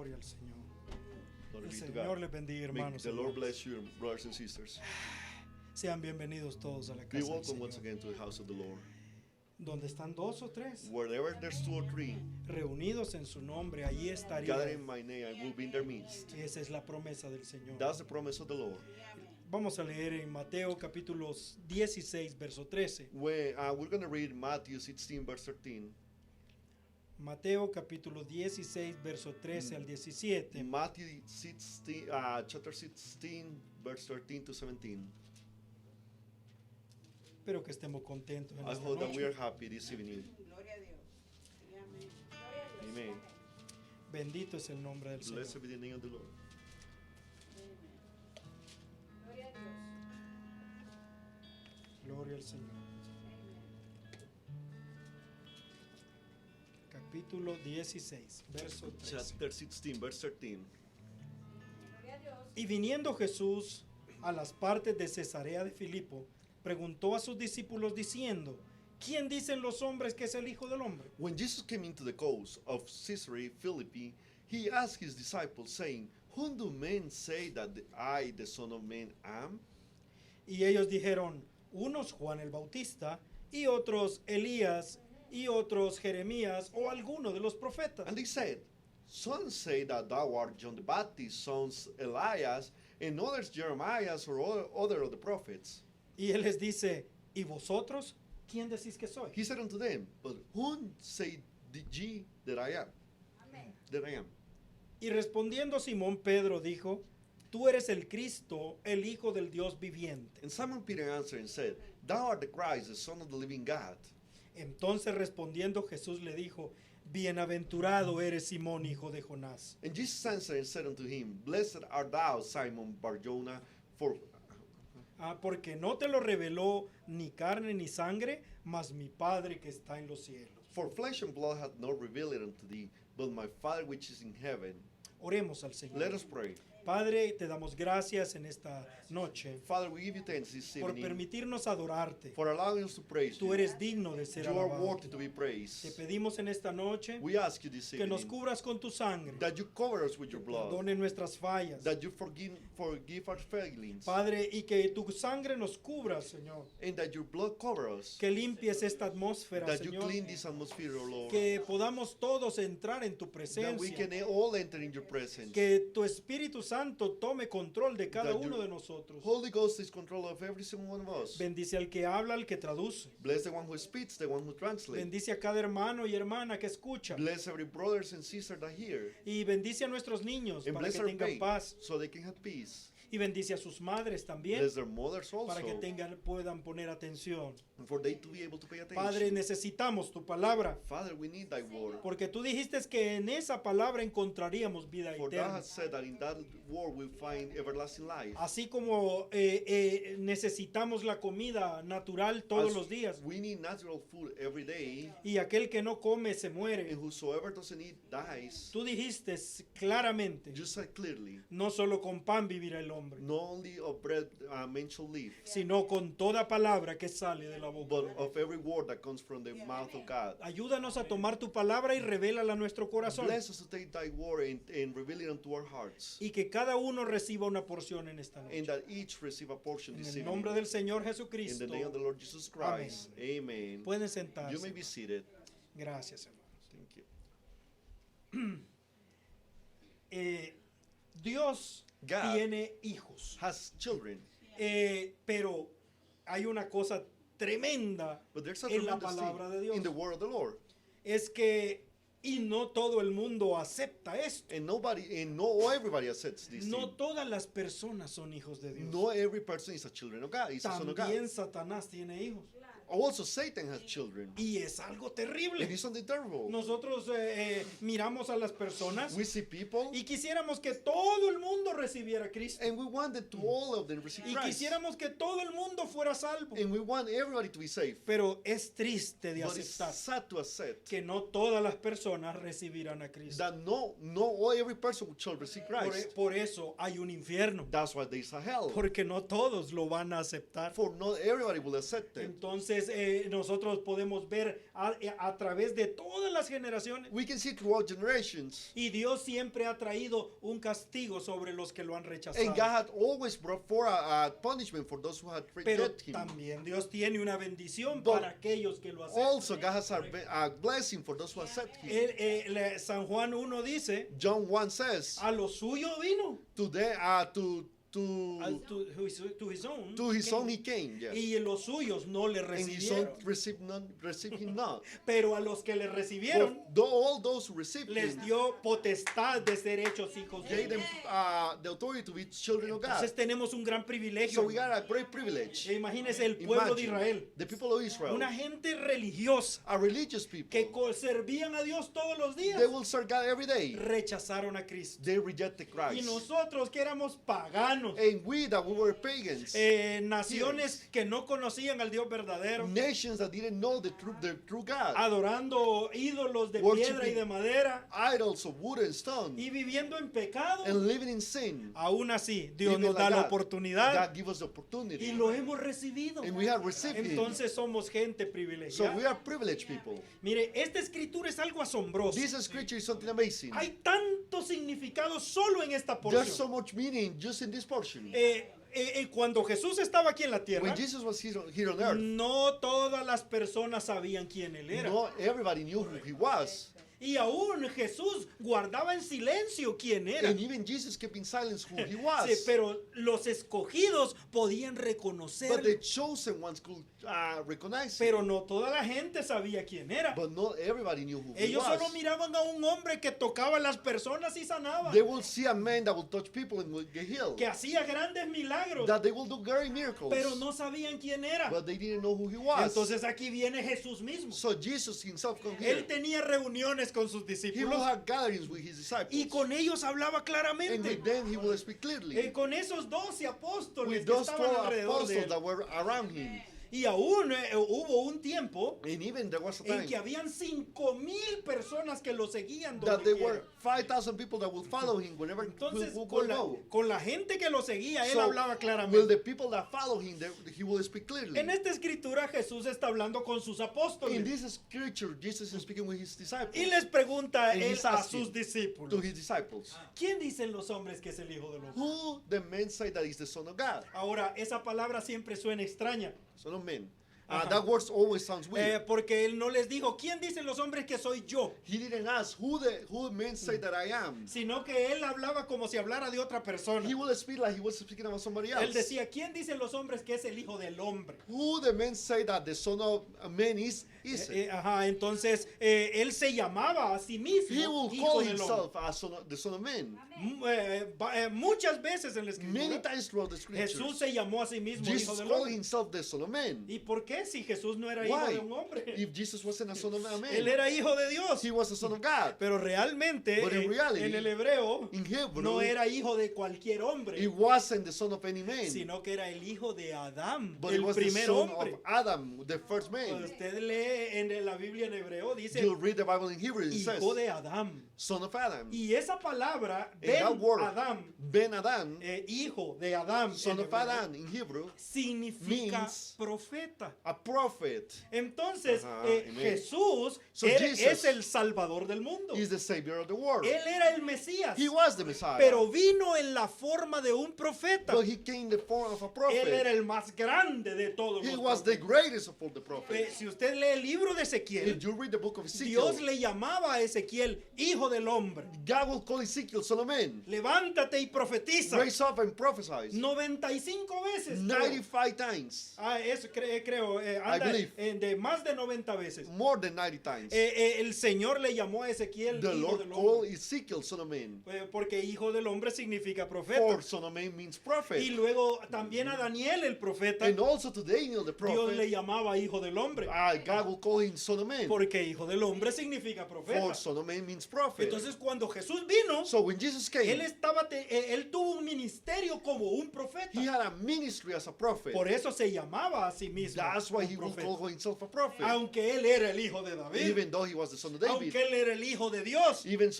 Gloria al Señor. Glory El be to Señor God. les bendiga, May hermanos. the Lord hermanos. bless you, brothers and sisters. Sean bienvenidos todos a la Be casa del welcome once Señor. again to the house of the Lord. Donde están dos o tres Wherever there's two or three reunidos en su nombre, allí estaría. gathered in my name, I will be in their midst. Esa es la promesa del Señor. That's the promise of the Lord. Vamos a leer en Mateo capítulo 16, verso 13. We're going to read Matthew 16, verse 13. Mateo capítulo 16, verso 13 al 17. Matthew 16, chapter 16, verse 13 to 17. Espero que estemos contentos en I esta hope that we are noche. happy this evening. Gloria a Dios. Sí, amén. Gloria a Dios. Amen. Bendito es el nombre del Señor. Blessed be the name of the Lord. Gloria a Dios. Gloria al Señor. Capítulo 16, verso 13. Chapter 16, verse 13. Gloria a Dios. Y viniendo Jesús a las partes de Cesarea de Filipo, preguntó a sus discípulos diciendo: ¿Quién dicen los hombres que es el Hijo del Hombre? When Jesus came into the coast of Caesarea Philippi, he asked his disciples, saying, Whom do men say that I, the Son of Man, am? Y ellos dijeron, unos Juan el Bautista, y otros Elías, y otros Jeremías, o alguno de los profetas. And they said, Some say that thou art John the Baptist, some Elias, and others Jeremiah or other of the prophets. Y él les dice, ¿y vosotros? ¿Quién decís que soy? He said unto them, But whom say ye that I am? Amén. That I am? Y respondiendo Simón Pedro dijo, tú eres el Cristo, el Hijo del Dios viviente. And Simon Peter answered and said, Thou art the Christ, the Son of the living God. Entonces respondiendo Jesús le dijo, bienaventurado eres Simón, hijo de Jonás, And Jesus answered and said unto him, Blessed art thou, Simon Bar-Jonah, porque no te lo reveló ni carne ni sangre, mas mi Padre que está en los cielos. for flesh and blood hath not revealed it unto thee, but my Father which is in heaven. Oremos al Señor. Let us pray. Padre, te damos gracias en esta noche Father, we give you thanks this por evening permitirnos adorarte. for allowing us to praise Tú you. eres digno de ser You are alabado. worthy to be Te praised. pedimos en esta noche We ask you this que nos evening cubras con tu sangre, that you cover us with your blood, perdone nuestras fallas, that you forgive our failings, Padre, y que tu sangre nos cubra, Señor, and that your blood cover us, que limpies esta atmósfera, that you Señor, clean this atmosphere, O Lord, que podamos todos entrar en tu that we presencia, can all enter in your presence. que tu Espíritu Santo tome control de cada That uno your de nosotros. Holy Ghost is control of every single one of us. Bendice al que habla, al que traduce. Bless the one who speaks, the one who translates. Bendice a cada hermano y hermana que escucha. Bless every brothers and sisters that hear. Y bendice a nuestros niños And para bless que our tengan faith paz. so they can have peace. Y bendice a sus madres también Bless their mothers para que also, puedan poner atención. and for they to be able to pay Padre, attention. necesitamos tu palabra, Father, we need thy word. porque tú dijiste que en esa palabra encontraríamos vida For thou eterna. hast said that in that word we find everlasting life. Así como necesitamos la comida natural todos As los días, we need natural food every day, y aquel que no come se muere. and whosoever doesn't eat dies. Tú dijiste claramente, You said clearly, no solo con pan vivirá el hombre, not only of bread man shall live, sino con toda palabra que sale de la boca. but of every word that comes from the mouth of God. Ayúdanos a tomar tu palabra y revélala a nuestro corazón, Bless us to take thy word and reveal it unto our hearts, y que cada uno reciba una porción en esta and noche. that each receive a portion En this el nombre evening. del Señor In Jesucristo. the name of the Lord Jesus Christ. Amen. Pueden You may sentarse. be seated. Gracias, hermanos. Thank you. Dios God tiene hijos, has children, pero hay una cosa tremenda but there's a en la tremendous palabra de thing Dios. in the word of the Lord. Es que, y no todo el mundo acepta esto. And no everybody accepts this No thing. todas las personas son hijos de Dios. No every person is a children of God, is a son of God. También Satanás tiene hijos. Also Satan has children. Y es algo terrible. It is something terrible. Nosotros miramos a las personas We see people y quisiéramos que todo el mundo recibiera a Cristo. and we wanted to all of them receive Y Christ. quisiéramos que todo el mundo fuera salvo. And we want everybody to be saved. Pero es triste de But it's aceptar sad to accept que no todas las personas recibirán a Cristo. that no every person shall receive Christ. Por eso hay un infierno. That's why there is a hell. Porque no todos lo van a aceptar. For not everybody will accept it. Entonces Entonces nosotros podemos ver a través de todas las generaciones. We can see throughout generations. Y Dios siempre ha traído un castigo sobre los que lo han And rechazado. God had always brought forth a punishment for those who had Pero rejected Him. también Dios tiene una bendición But para aquellos que lo aceptan. Also, God has a blessing for those who accept Him. San Juan 1 dice, John 1 says, a lo suyo vino, today, to his own, to His own He came, yes. y los suyos no le And His own recibieron. received Him not. Pero a los que le recibieron, But all those who received les Him, dio potestad de ser hechos hijos de gave them Dios. the authority to be children of God. Entonces tenemos un gran So privilegio. we got a great privilege. Imagínese el pueblo de Imagine Israel, the people of Israel, una gente religiosa are religious people. que servían a Dios todos los días, They will serve God every day. rechazaron a Cristo. They rejected Y Christ. nosotros que éramos paganos, And we that we were pagans, naciones que no conocían al Dios verdadero, nations that didn't know the true God, adorando ídolos de Worshiping piedra y de madera idols of wood and stone, y viviendo en pecado, and living in sin. aún así Dios Even nos da like la that, oportunidad God give us the opportunity, y lo hemos recibido. and we have received Him. Entonces somos gente So we privilegiada. are privileged people. Mire, esta escritura es algo asombroso. This scripture is something amazing. Hay tanto significado solo en esta There's so porción. much meaning just in this portion. Cuando Jesús estaba aquí en la tierra, When Jesus was here on earth, no todas las personas sabían quién él era. not everybody knew who He was. Y aún Jesús guardaba en silencio quién era. And even Jesus kept in silence who He Sí, was. pero los escogidos podían But the reconocerlo. chosen ones could recognize Pero Him. no toda la gente sabía quién era. But not everybody knew who He Ellos solo was. miraban a un hombre que tocaba a las personas y sanaba. They will see a man that will touch people and will get healed. Que hacía grandes milagros. That they will do great miracles. Pero no sabían quién era. But they didn't know who He was. Entonces aquí viene Jesús mismo. So Jesus Himself come here. Él tenía reuniones con sus He will discípulos have gatherings with His disciples. y con ellos hablaba And claramente. with them He will speak clearly. Con esos 12 apóstoles With que those 12 estaban alrededor de apostles él. that were around Him. Y aún hubo un tiempo And even there was a en time que habían 5,000 personas que lo seguían that donde there quiera. were 5,000 people that will follow Him whenever Entonces, will con go. la gente que lo seguía, él So, hablaba will claramente. the people that follow Him, He will speak clearly. En esta escritura Jesús está hablando con sus In apóstoles this scripture, Jesus is speaking with His disciples. y les pregunta And él he's a asking sus discípulos, to His disciples, ¿quién dicen los hombres que es el Hijo del Hombre? who the men say that is the Son of God? Ahora, esa palabra siempre suena extraña, Son of men. Ajá. That word always sounds weird. porque él no les dijo, ¿quién dicen los hombres que soy yo? He didn't ask who men say that I am. Sino que él hablaba como si hablara de otra persona. He will speak like he was speaking about somebody else. Él decía, ¿quién dicen los hombres que es el Hijo del Hombre? Who the men say that the Son of Man is it? Entonces él se llamaba a sí mismo He will Hijo call del Hombre. himself as the Son of Man. Muchas veces en la Many escritura times throughout the Jesús scriptures, se llamó a sí mismo Hijo Jesus del called Hombre. himself the Son of Man. ¿Y por qué si Jesús no era hijo Why? de un hombre? If Jesus wasn't a son of a man, Él era hijo de Dios. he was a son of God. Pero realmente But in reality, en el hebreo In Hebrew, no era hijo de cualquier hombre, he wasn't the son of any man, sino que era el hijo de Adán, but he el was the primer son hombre. of Adam, the first Cuando man. usted lee en la Biblia en hebreo, dice You read the Bible in Hebrew, it says, hijo de Adán. son of Adam. Y esa palabra, And that Ben word, Adán, Ben Adam, hijo de Adán, son en of hebreo, Adam in Hebrew, significa means profeta. a prophet. Entonces, Ajá, amen. Jesús So él Jesus es el Salvador del mundo. He's the Savior of the world. Él era el Mesías, He was the Messiah, pero vino en la forma de un profeta. but he came in the form of a Él era prophet. el más grande de todos He los was the profetas. greatest of all the prophets. Si usted lee el libro de Ezequiel, If you read the book of Dios Ezekiel, le llamaba a Ezequiel hijo del hombre. God will call Ezekiel son of man. Levántate y profetiza. Raise up and prophesy. 95 veces. creo. 95 times. Eso creo. Anda believe. de más de 90 veces. More than 90 times. El Señor le llamó a Ezequiel The hijo Lord del called hombre. Ezekiel son of man. Porque hijo del hombre significa profeta. For son of man means Y prophet. luego también a Daniel el profeta, And also to Daniel the Dios le prophet, llamaba hijo del hombre. God will call him son of man. Porque hijo del hombre significa profeta. For son of man means prophet. Entonces cuando Jesús vino, So when Jesus came, él tuvo un ministerio como un profeta. he had a ministry as a prophet. Por eso se llamaba a sí mismo That's That's why un he will profeta. call himself a prophet. Aunque él era el hijo de David, Even though he was the son of David. aunque él era el hijo de Dios, Even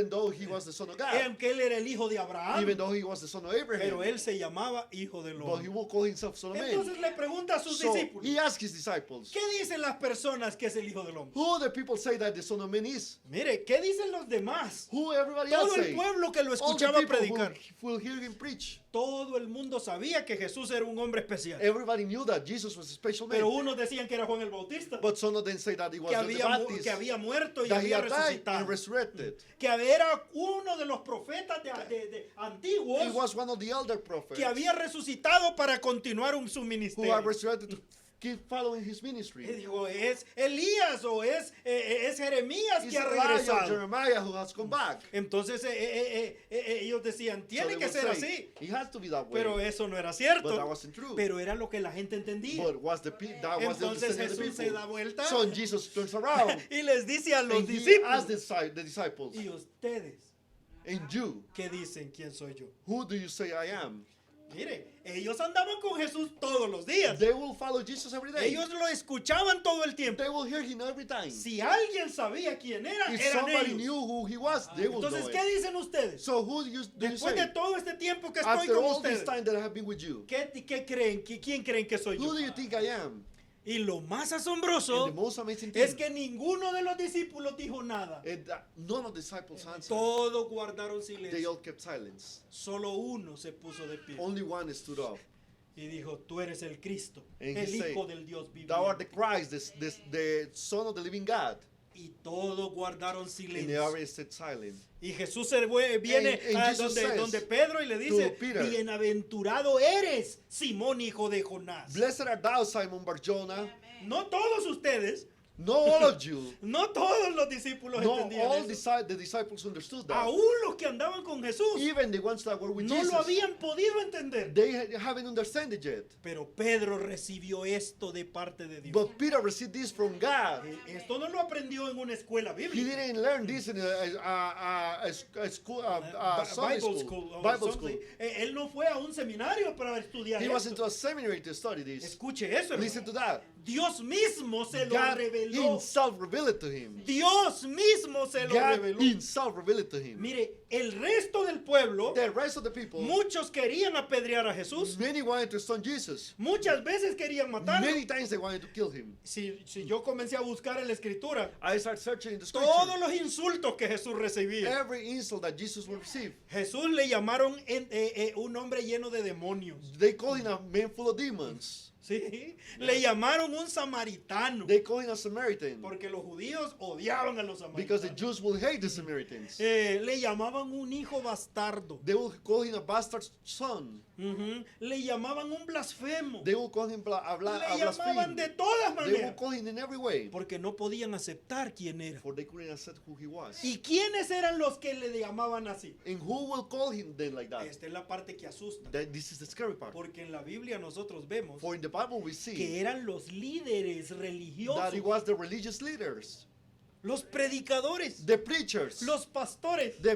though he was the son of God. aunque él era el hijo de Abraham, Even though he was the son of Abraham. pero él se llamaba hijo del But he hombre. will call himself son of man. Entonces le pregunta a sus So discípulos, he asked his disciples, ¿qué dicen las personas que es el hijo del hombre? who the people say that the son of man is? Mire, ¿qué dicen los demás? Who everybody Todo else el say? pueblo que lo All the escuchaba people predicar. who will hear him preach. Todo el mundo sabía que Jesús era un hombre especial. Everybody knew that Jesus was a special man. Pero unos decían que era Juan el Bautista, But some of them say that he was que John the Baptist. que había muerto y That he había had died and resucitado. resurrected. Que era uno de los profetas de He antiguos was one of the elder prophets que había resucitado para continuar su who ministerio. are resurrected to keep following his Y ministry. dijo, es Elías o es Jeremías It's que ha Elijah or regresado. Jeremiah who has come back. Entonces ellos decían, So tiene they que would ser say, así. It has to be that way. Pero eso no era But that cierto. wasn't true. Pero era lo que la gente entendía. But was that was the Entonces understanding of the Jesús se people. da vuelta So Jesus turns around y les dice a los and he discípulos, asked the disciples, ¿y ustedes and you, qué dicen quién soy yo? who do you say I am? Mire, ellos andaban con Jesús todos los días. They will follow Jesus every day. Ellos lo escuchaban todo el tiempo. They will hear him every time. Si alguien sabía quién era, If eran somebody ellos. knew who he was, they will Entonces, know ¿qué it. dicen ustedes? So who do you Después say? de todo este tiempo que estoy After con all this ustedes, time that I have been with you, ¿qué creen? ¿Quién creen que soy who yo? do you think I am? Y lo más And asombroso the most amazing thing es que ninguno de los discípulos dijo nada. is that none of the disciples answered. Todos guardaron They silencio. all kept silence. Solo uno se puso de pie Only one stood up. y dijo, tú eres el Cristo, And el he said, Hijo del Dios Thou art the viviente. Christ, the Son of the living God. Y todos guardaron And they silencio. already stayed silent. Y Jesús viene And a Jesus donde says Pedro y le dice, to Peter, bienaventurado eres, Simón, hijo de Jonás. Blessed art thou, Simon Barjona. Amén. No todos ustedes, No all of you. no todos los discípulos No entendían all eso. the disciples understood that. Aún los que andaban con Jesús Even the ones that were with no Jesus. lo habían podido entender. They haven't understood it yet. Pero Pedro recibió esto de parte de Dios. But Peter received this from God. Esto no lo aprendió en una escuela He bíblica. didn't learn this in a school, Sunday Bible school, school. or Bible something. school. Él no fue a un seminario para estudiar He was into esto. a seminary to study this. Escuche eso, Listen to hermano. that. Dios mismo se lo God reveló. himself revealed it to him. Dios mismo se lo God reveló. himself revealed it to him. Mire, el resto del pueblo, The rest of the people, muchos querían apedrear a Jesús. many wanted to stone Jesus. Muchas veces querían matarlo. Many times they wanted to kill him. Si yo comencé a buscar en la escritura I started searching in the todos scripture. los insultos que Jesús recibía. Every insult that Jesus would receive. Jesús le llamaron un hombre lleno de demonios. They call him a man full of demons. ¿Sí? Le llamaron un samaritano. They call him a Samaritan. Porque los judíos odiaban a los Because the samaritanos. Jews will hate the Samaritans. Le llamaban un hijo bastardo. They will call him a bastard son. Ujú. Le llamaban un blasfemo. They will call him a Le llamaban de blaspheme. todas They will maneras. call him in every way. Porque no podían aceptar quién era. For they couldn't accept who he was. ¿Y quiénes eran los que le llamaban así? And who will call him then like that? Esta es la parte que asusta. This is the scary part. Porque en la Biblia nosotros vemos For in the Bible we see que eran los líderes that religiosos, it was the religious leaders, los predicadores, the preachers, los pastores, the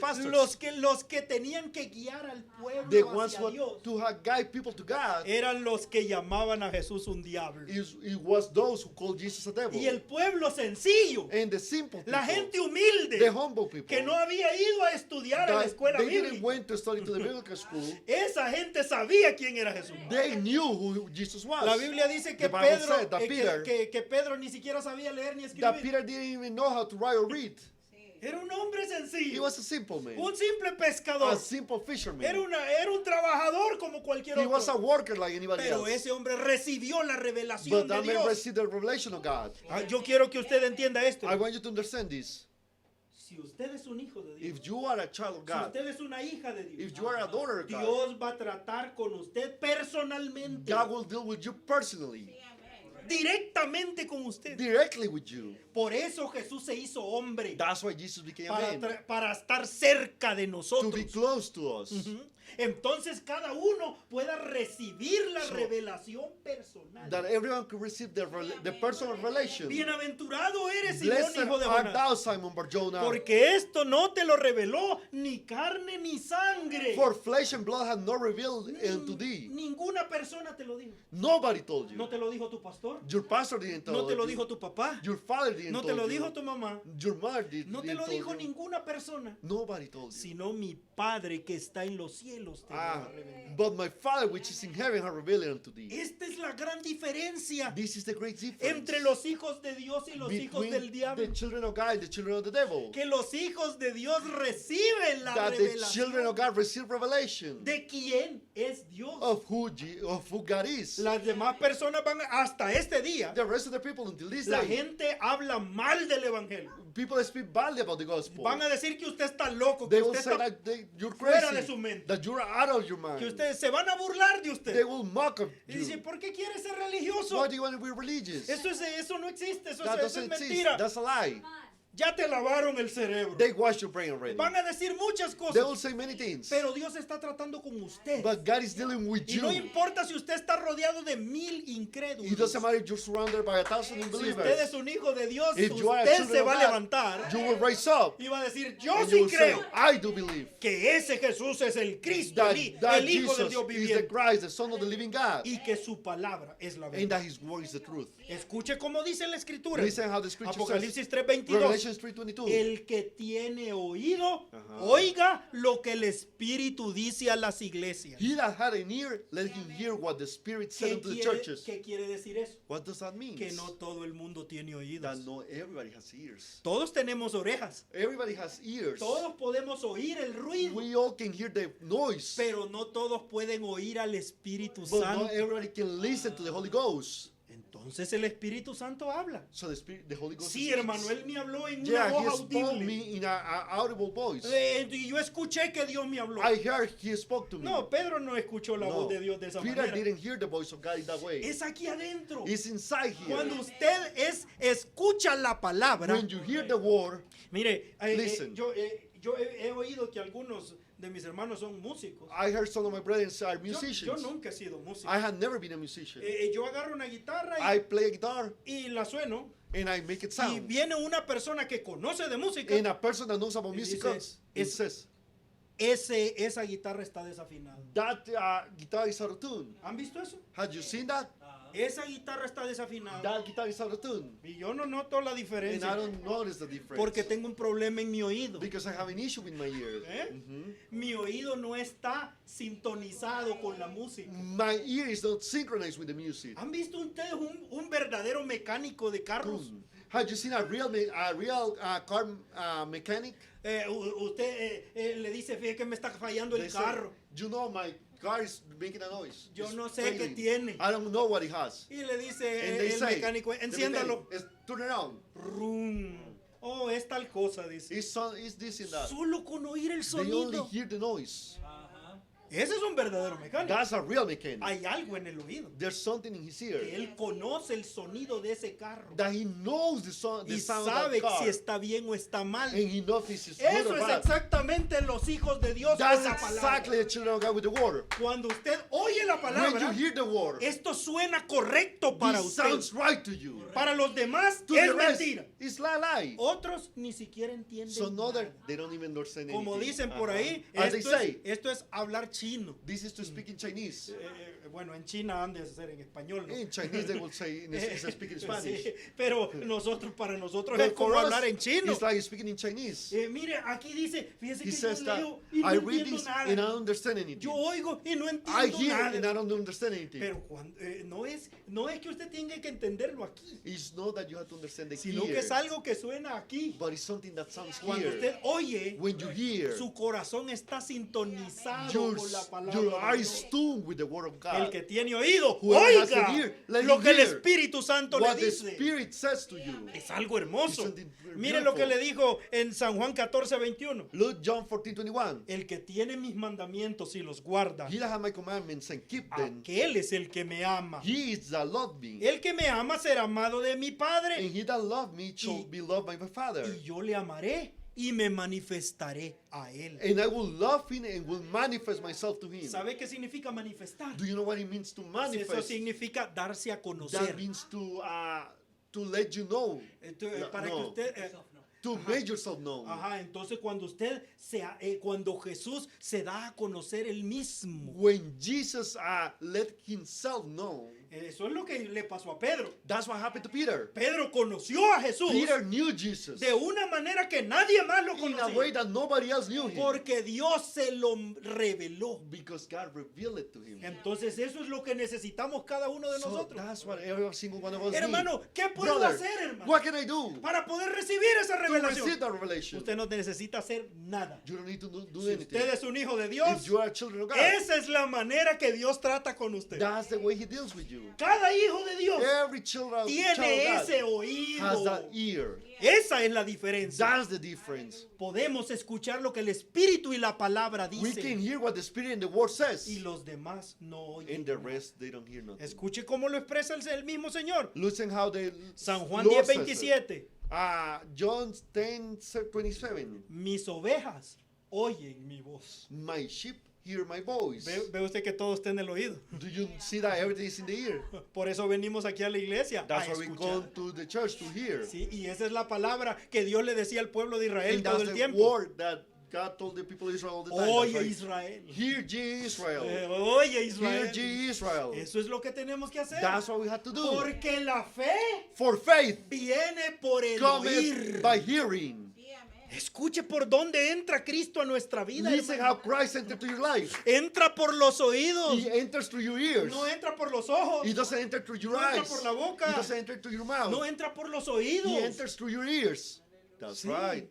pastors, los que tenían que guiar al pueblo the ones hacia who Dios. to guide people to God. Eran los que llamaban a Jesús un diablo. It was those who called Jesus a devil. Y el pueblo sencillo, And the simple people, la gente humilde, the humble people, que no había ido a estudiar a la that escuela they didn't bíblica, went to study to the biblical school. esa gente sabía quién era Jesús. They knew who Jesus was. La Biblia dice que The Bible Pedro, said that Peter- que Pedro ni siquiera sabía leer ni That escribir. Peter didn't even know how to write or read. Sí. Era un hombre He sencillo, was a simple man, un simple a pescador. simple fisherman. Era un trabajador como cualquier He was a otro. worker like anybody Pero else. ese hombre recibió la revelación But de that man Dios. received the revelation of God. Yo quiero que usted entienda esto. I want you to understand this. Si usted es un hijo de Dios, If you are a child of si God, usted es una hija de Dios, if you are a daughter of God, Dios va a tratar con usted personalmente, God will deal with you personally, Sí, amén. directamente con usted. directly with you. Por eso Jesús se hizo hombre. That's why Jesus became a man. Para estar cerca de To nosotros. be close to us. Ujú. Entonces cada uno pueda recibir la So, revelación personal. That everyone could receive the personal relation. Bienaventurado eres, Simón, Blessed hijo de art Jonás, thou, Simon Bar-Jonah, porque esto no te lo reveló ni carne ni sangre. for flesh and blood have not revealed unto thee. Ninguna persona te lo dijo. Nobody told you. No te lo dijo tu pastor. Your pastor didn't tell No te lo you. dijo tu papá. Your father didn't No te tell lo you. dijo tu mamá. Your mother didn't No te lo told dijo you. ninguna persona. Nobody told you. Sino mi Padre que está en los cielos te lo Ah, ha revelado. but my Father which is in heaven has revealed unto thee. Esta es la gran diferencia This is the great difference entre los hijos de Dios y los hijos between del diablo. the children of God and the children of the devil. Que los hijos de Dios reciben la That the children of revelación God receive revelation de quién es Dios. of who God is. Las demás personas van hasta este día. The rest of the people until this La day, gente habla mal del evangelio. people speak badly about the gospel. Van a decir que usted está loco, They que will usted say está, that you're fuera crazy, de su mente. that you're out of your mind. que ustedes se van a burlar de They usted. will mock of Y dice, you. ¿por qué quiere ser religioso? Why do you want to be religious? Eso no existe, eso That es doesn't exist. mentira. That's a lie. Come on. Ya te lavaron el cerebro. They wash your brain already. Van a decir muchas They will cosas, say many things. pero Dios está tratando con usted. But God is dealing with Y no you. importa si usted está rodeado de 1000 It incrédulos. doesn't matter if you're surrounded by 1,000 Si usted unbelievers. es un hijo de Dios, If you are a usted children se of va a God, levantar You will rise up y va a decir, yo and you sí will say, creo I do believe que ese Jesús es el Cristo, that, el Hijo del Jesus Dios is the viviente, Christ, the Son of the living God, y que su palabra es la and verdad. that His word is the truth. Escuche cómo dice la Escritura. Listen how the scripture Apocalipsis says, 3:22. Revelation 3:22. El que tiene oído, Ajá. oiga lo que el Espíritu dice a las iglesias. He that had an ear, let him hear what the Spirit said unto the churches. ¿Qué quiere decir eso? What does that mean? Que no todo el mundo tiene That oídos. not everybody has ears. Todos tenemos orejas. Everybody has ears. Todos podemos oír el ruido. We all can hear the noise, Pero no todos pueden oír al Espíritu but Santo. not everybody can listen to the Holy Ghost. Entonces el Espíritu Santo habla. So the Holy Ghost Sí, speaks. hermano, él me habló en una Yeah, voz He spoke audible. me in an audible voice. Y yo escuché que Dios me habló. I heard He spoke to me. No, Pedro no escuchó la voz de Dios de esa Peter manera. didn't hear the voice of God in that way. Es aquí adentro. It's inside here. Cuando usted escucha la palabra, When you hear the word, mire, Listen. yo he oído que algunos de mis hermanos son músicos. I heard some of my brothers are Yo musicians. nunca he sido músico. I had never been a musician. Yo agarro una guitarra I play a guitar y la sueno. and I make it Y sound. viene una persona que conoce de música. And a person that knows about Y music dice, comes and says, esa guitarra está desafinada. that guitar is out of tune. ¿Han visto eso? Had you seen that? Esa guitarra está desafinada. That guitar is out of tune. Y yo no noto la And I diferencia don't notice the difference. porque tengo un problema en mi oído. Because I have an issue with my ear. ¿Eh? Mi oído no está sintonizado con la música. My ear is not synchronized with the music. ¿Han visto ustedes un verdadero mecánico de carros? Had you seen a real car mechanic? Usted le dice, fíjese que me está fallando They el say, carro. you know, my car is making a noise. Yo It's no sé qué failing. tiene. I don't know what it has. Y le dice And they el say, mecánico, the enciéndalo. mechanic, turn around. Rum. Oh, es tal cosa, dice. It's this and that. Solo con oír el They only sonido. hear the noise. Ese es un verdadero mecánico. That's a real mechanic. Hay algo en el oído. There's something in his Que ear él conoce el sonido de ese carro. that he knows the sound Y of that sabe car, si está bien o está mal. and he knows if it's good Eso or es bad. exactamente los hijos de Dios That's con la palabra. exactly the children of God with the word. Cuando usted oye la When palabra, you hear the word, esto suena correcto para it usted. sounds right to you. Para los demás To es the rest, mentira. it's a lie. Otros ni siquiera entienden So no, nada. they don't even understand anything. Como dicen por ahí, As they say, esto es hablar chino. this is to speak in Chinese. Bueno, en China han de ser en español, ¿no? In Chinese, they will say, they speak in Spanish. Sí, pero para nosotros But es como for us, hablar en chino. it's like speaking in Chinese. Mire, aquí dice, fíjese He que says yo that leo y no I read entiendo this and I nada. don't understand anything. Yo oigo y no I entiendo hear and I nada. don't understand anything. Pero no es que usted tenga que entenderlo aquí, It's not that you have to understand the sino que here, es algo que suena aquí. but it's something that sounds Cuando here. usted oye, When you hear, su corazón está sintonizado your, con la palabra your de eyes Dios. tuned with the word of El God. que tiene oído, Whoever has oiga an ear, let lo him que el hear Espíritu Santo le What the dice. Spirit says to you. Es algo hermoso. It's something Mire lo que beautiful. le dijo en San Juan 14:21. Look, John 14:21. El que tiene mis mandamientos y los guarda, He that hath my commandments commandments and keep them, aquel es el que me ama. he is that love me. El que me ama será amado de mi And Padre, he that love me shall Y- be loved by my Father. y yo le amaré y me manifestaré a él. And I will love him and will manifest myself to him. ¿Sabe qué significa manifestar? Do you know what it means to Eso manifest? significa darse a That conocer. means to let you know, Para que no. usted to make yourself known. ajá, entonces cuando usted cuando Jesús se da a conocer él mismo. When Jesus let himself know, Eso es lo que le pasó a Pedro. that's what happened to Peter. Pedro conoció a Jesús Peter knew Jesus de una manera que nadie más lo in a way conocía. that nobody else knew him, Porque Dios se lo reveló. because God revealed it to him. Entonces eso es lo que necesitamos cada uno de So nosotros. that's what every single one of us Hermano, need. ¿qué puedo Brother, hacer, hermano? what can I do Para poder recibir esa to revelación. receive that revelation? Usted no necesita hacer nada. You don't need to do Si anything. usted es un hijo de If Dios, you are children of God, esa es la manera que Dios trata con usted. that's the way he deals with you. Cada hijo de Dios Every child tiene of God ese has oído. that ear. Esa es la diferencia. That's the difference. Podemos escuchar lo que el Espíritu y la palabra We can dicen hear what the Spirit and the Word says, y los demás no oyen. and the rest they don't hear nothing. Escuche cómo lo expresa el mismo Señor. Listen how the San Juan Lord 10:27. says it. John 10:27. Mis ovejas oyen mi voz. My sheep hear my voice. Ve usted que todo está en el oído. Do you see that everything is in the ear? Por eso venimos aquí a la iglesia That's a why we escuchar. come to the church to hear. Sí, y esa es la palabra que Dios le decía al pueblo de Israel And todo that's el the tiempo. word that God told the people of Israel all the time. Oye That's right. Israel. Hear ye Israel. Oye Hear Israel. ye Israel. Eso es lo que tenemos que hacer. That's what we have to do. Porque la fe For faith viene por el cometh oír. by hearing. Sí, amén. Escuche por dónde entra Cristo a nuestra vida. Listen hermano. how Christ entered to your life. Entra por los oídos. He enters through your ears. No entra por los ojos. He doesn't enter through your No entra eyes. por la boca. He doesn't enter through your mouth. No entra por los He oídos. enters through your ears. That's Sí. right.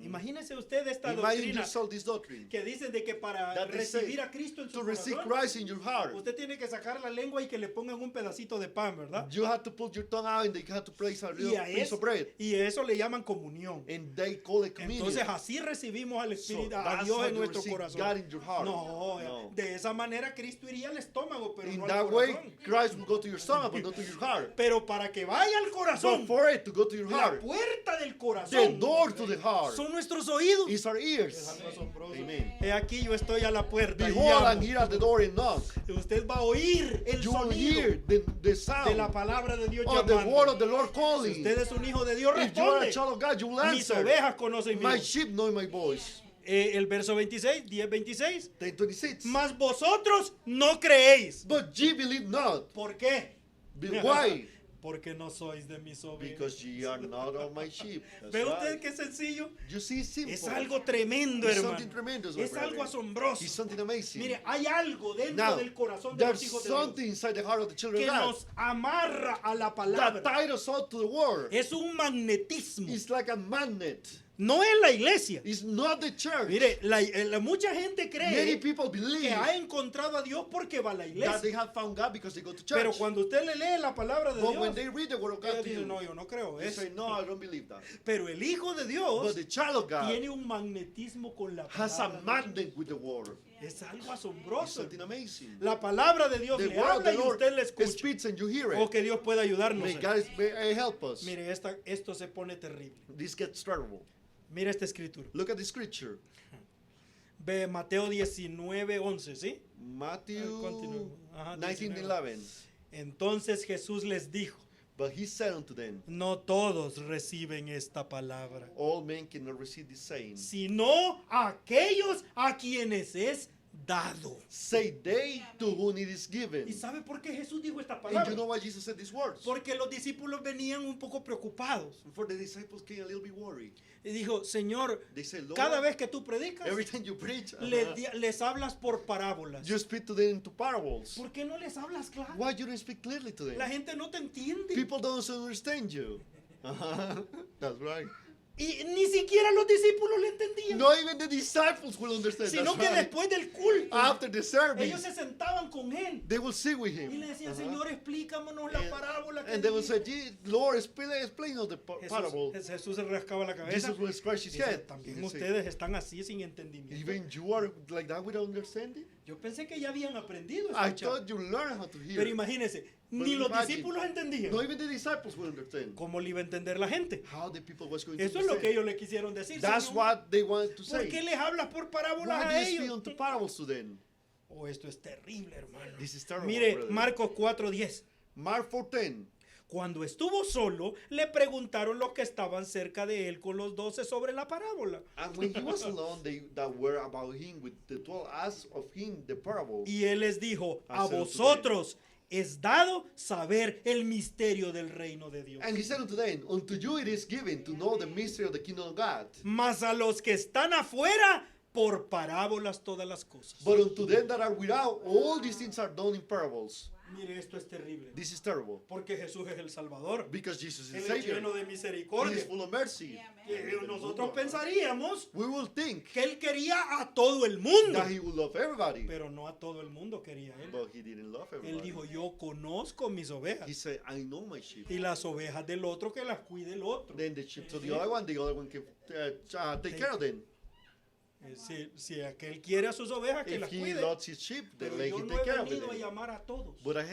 Imagínese usted esta Imagine doctrina yourself this doctrine. que dicen de que para That they say, recibir a Cristo en su To receive corazón, Christ in your heart, usted tiene que sacar la lengua y que le pongan un pedacito de pan, ¿verdad? you have to put your tongue out and you have to place a Y little a, piece of bread. y eso le llaman comunión. And they call it communion. Entonces así recibimos al So Espíritu, a that's Dios how en you nuestro receive corazón. God in your heart. No, de esa manera Cristo iría al estómago, pero In no al that way, corazón. Christ will go to your stomach, but not to your heart. Pero para que vaya al But corazón, for it to go to your la heart, puerta del the corazón door to the heart son nuestros oídos. is our Es ears. algo asombroso. Amen. He aquí yo estoy a la puerta y Behold, I'm llamo. here at the door and knock. Usted va a oír el You will sonido hear the de la sound palabra de Dios of the word llamando. of the Lord Si calling. usted es un hijo de Dios, If you are a responde. child of God, you will Mis answer. ovejas conocen mi My voz. sheep know my voice. El verso 26, 10:26. 10:26. Mas vosotros no creéis. But ye believe not. ¿Por qué? Why? Porque no sois de mis ovejas. Because ye are not of my sheep. That's ¿Ve usted right. qué sencillo? You see, it's simple. Es algo tremendo, It's hermano. something tremendous, my Es algo brother. asombroso. It's something amazing. Mire, hay algo dentro Now, del corazón de los there's hijos de Dios something inside the heart of the children que of God nos amarra a la that palabra. tied us all to the word. Es un magnetismo. It's like a magnet. No es la iglesia. It's not the church. Mire, mucha gente Many cree people believe que ha encontrado a Dios porque va a la that iglesia. they have found God because they go to church. Pero cuando usted le lee la palabra de But when Dios, they read the word of God ellos to dicen, you, no, yo no creo they eso. say, no, I don't believe that. Pero el Hijo de But Dios the child of God tiene un magnetismo con la has a palabra. magnet with the word. Es algo It's asombroso. something amazing. La palabra de Dios The le word of habla the y Lord usted le escucha. speaks and you hear O it. que Dios pueda ayudarnos. May God may help us. Mire, esto se pone terrible. This gets terrible. Mira esta escritura. Look at the scripture. Ve Mateo 19:11, ¿sí? Matthew Continúe. Ajá, 19:11. Entonces Jesús les dijo, But he said unto them, no todos reciben esta palabra, all men cannot receive this saying, sino aquellos a quienes es dado. say they to whom it is given. ¿Y sabe por qué Jesús dijo esta And palabra? you know why Jesus said these words? Porque los discípulos venían un poco preocupados. For the disciples came a little bit worried. Y dijo, Señor, They said, Lord, cada vez que tú predicas, every time you preach, les hablas por parábolas. you speak to them into parables. ¿Por qué no les hablas claro? Why you don't speak clearly to them? La gente no te entiende. People don't understand you. That's right. Y ni siquiera los discípulos le entendían. Not even the disciples will understand. Sino That's que right. después del culto, After the ellos service, se sentaban con él they will sit with y him. le decían, Uh-huh. Señor, explícanos la parábola que And they will say, dice". Lord, explain us the parable. Jesús se rascaba la cabeza. Jesus will scratch his Dice, head. también He will say, ustedes están así sin entendimiento. even you are like that without understanding? Yo pensé que ya habían aprendido a I escuchar. thought you learned how to hear. Pero imagínense, ni los imagine, discípulos entendían. No even the disciples will understand ¿Cómo le iba a entender la gente? how the people was going Eso to es lo que understand. ellos le quisieron decir. That's Señor. what they wanted to ¿Por say. qué les hablas por parábolas Why a do you speak ellos? unto parables to them? Oh, esto es terrible, hermano. This is terrible, Mire, brother. Marcos 4:10. Mark 4:10. Cuando estuvo solo, le preguntaron los que estaban cerca de él con los 12 sobre la parábola. And when he was alone, they that were about him with the 12 asked of him the parable. Y él les dijo, a Hacer vosotros es dado saber el misterio del reino de Dios. And he said unto them, unto you it is given to know the mystery of the kingdom of God. Mas a los que están afuera, por parábolas todas las cosas. But unto them that are without, all these things are done in parables. Mire, esto es terrible. This is terrible. Porque Jesús es el Salvador. Because Jesus is Él the es Savior. lleno de He is misericordia. full of mercy. Nosotros pensaríamos We will think que él quería a todo el mundo. that he will love everybody. Pero no a todo el mundo quería él. But he didn't love Él everybody. dijo, yo conozco mis He ovejas. said, I know my sheep. Y las ovejas del otro que las cuide el otro. Then the sheep to the other one can take care of them. Si aquel quiere a sus ovejas, que If las he cuide. loves his sheep, then Pero let yo him no take he care of venido a them. llamar a todos, But I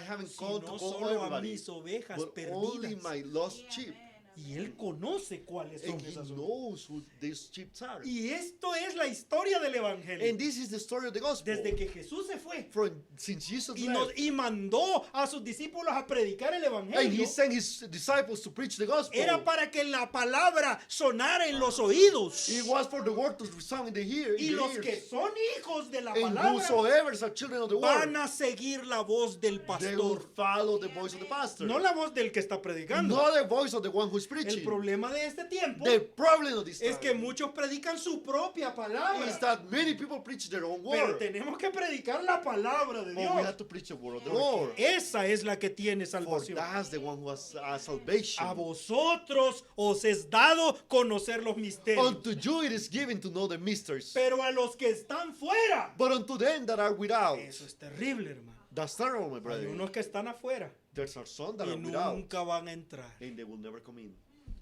haven't called to sino call solo a everybody, mis ovejas but only perdidas. my lost sheep. Y él conoce cuáles son And he esas ovejas. knows who these sheep are. Y esto es la historia del Evangelio. And this is the story of the gospel. Desde que Jesús se fue Since Jesus y, left, y mandó a sus discípulos a predicar el and Evangelio, he sent his disciples to preach the gospel. era para que la palabra sonara en los oídos. It was for the word to resound in the ear. Y in the los ears. que son hijos de la And palabra whosoever are children of the van word, a seguir la voz del they will pastor. follow the voice of the pastor. No la voz del que está predicando. Not the voice of the one who's El preaching. problema de este tiempo The problem of this es que time muchos predican su propia palabra. is that many people preach their own Pero word. tenemos que predicar la palabra de But we Dios. have to preach the word of the Lord. Esa es la que tiene For salvación. that's the one who has salvation. A vosotros os es dado conocer los misterios. Unto you it is given to know the mysteries. Pero a los que están fuera, But unto them that are without, eso es terrible, hermano. that's terrible, my Hay brother. unos que están afuera There's are some that y are without, nunca van a entrar. and they will never come in.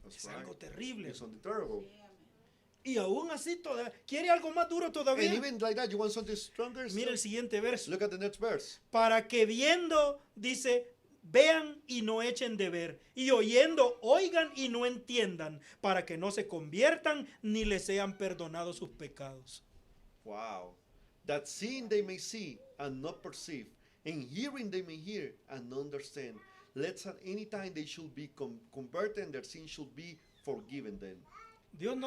That's Es right. algo terrible. It's something terrible. Y aún así, ¿quiere algo más duro And todavía? even like that, you want something stronger? Mira el siguiente verso. Look at the next verse. Para que viendo, dice, vean y no echen de ver, y oyendo, oigan y no entiendan, para que no se conviertan ni les sean perdonados sus pecados. Wow. That seeing they may see and not perceive, and hearing they may hear and not understand, lest at any time they should be converted and their sin should be forgiven them. Jesús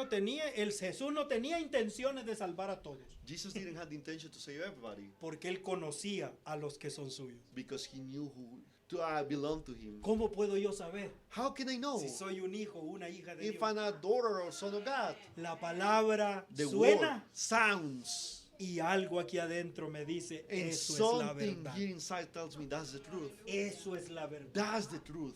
no tenía intenciones de salvar a todos, Jesus didn't have the intention to save everybody porque él conocía a los que son suyos. because he knew who belonged to him. ¿Cómo puedo yo saber How can I know si soy un hijo o una hija de if Dios? I'm a daughter or son of God? La palabra The suena word sounds, y algo aquí adentro me dice, and eso es la something verdad. here inside tells me that's the truth. Eso es la verdad. That's the truth.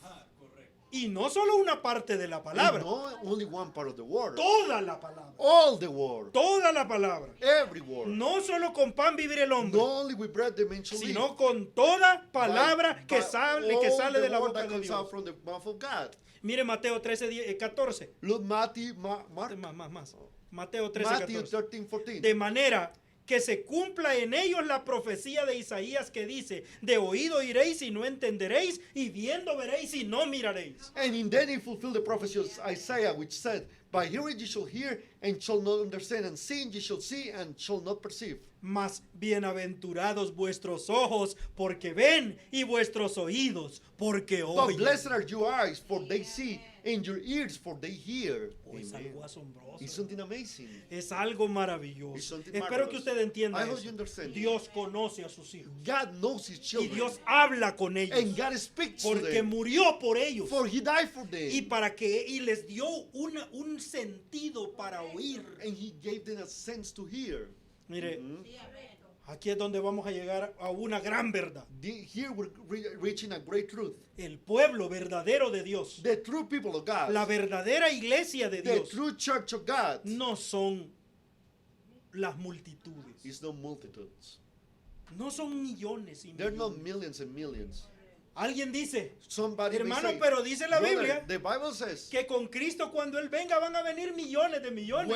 Y no solo una parte de la And palabra, not only one part of the word, toda la palabra. all the word, Toda la palabra. every word. No solo con pan vivir el hombre, Not only with bread they men shall live, sino con toda palabra but que by sale all de the la word boca that de comes Dios. out from the mouth of God. Mire Mateo 14. Look, Matthew, Mark, Más. Mateo 13, Matthew 14. 13:14. De manera que se cumpla en ellos la profecía de Isaías que dice, de oído oiréis y no entenderéis, y viendo veréis y no miraréis. And in them he fulfilled the prophecy of Isaiah, which said, by hearing ye shall hear, and shall not understand, and seeing ye shall see, and shall not perceive. Mas bienaventurados vuestros ojos, porque ven, y vuestros oídos, porque But oyen. blessed are your eyes, for they see, and your ears, for they hear. Oh, es Amen. algo asombroso. It's something amazing. Es algo maravilloso. It's something Espero que marvelous. usted entienda I hope eso. you understand. Dios conoce a sus hijos. God knows his Y children. Dios habla con And ellos. God speaks to Porque them. murió por ellos. For he died for them. Y les dio un sentido para oír. And he gave them a sense to hear. Mire, Mhm. aquí es donde vamos a llegar a una gran verdad. Here we're reaching a great truth. El pueblo verdadero de Dios, The true people of God. la verdadera iglesia de The Dios, true church of God no son las multitudes. is not multitudes. No son millones y They're not millones. millions and millions. Alguien dice, Somebody may hermano, say, pero dice la "Brother, Biblia the Bible says, que con Cristo cuando Él venga van a venir millones de millones.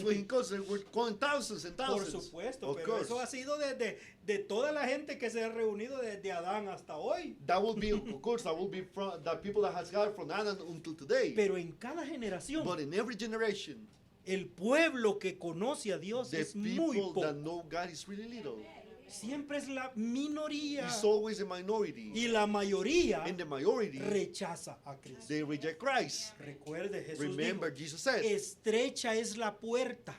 when he comes, we're going thousands and Por thousands." supuesto, Of pero course. eso ha sido de toda la gente que se ha reunido desde Adán hasta hoy. That will be, of course, that will be from the people that has God from Adam until today. Pero en cada generación, But in every generation, el pueblo que conoce a Dios the es muy people that poco. know God is really little. Siempre es la minoría. It's always a minority. Y la mayoría And the majority, rechaza a Cristo. they reject Christ. Recuerde, Jesús Remember, dijo, Jesus said, estrecha es la puerta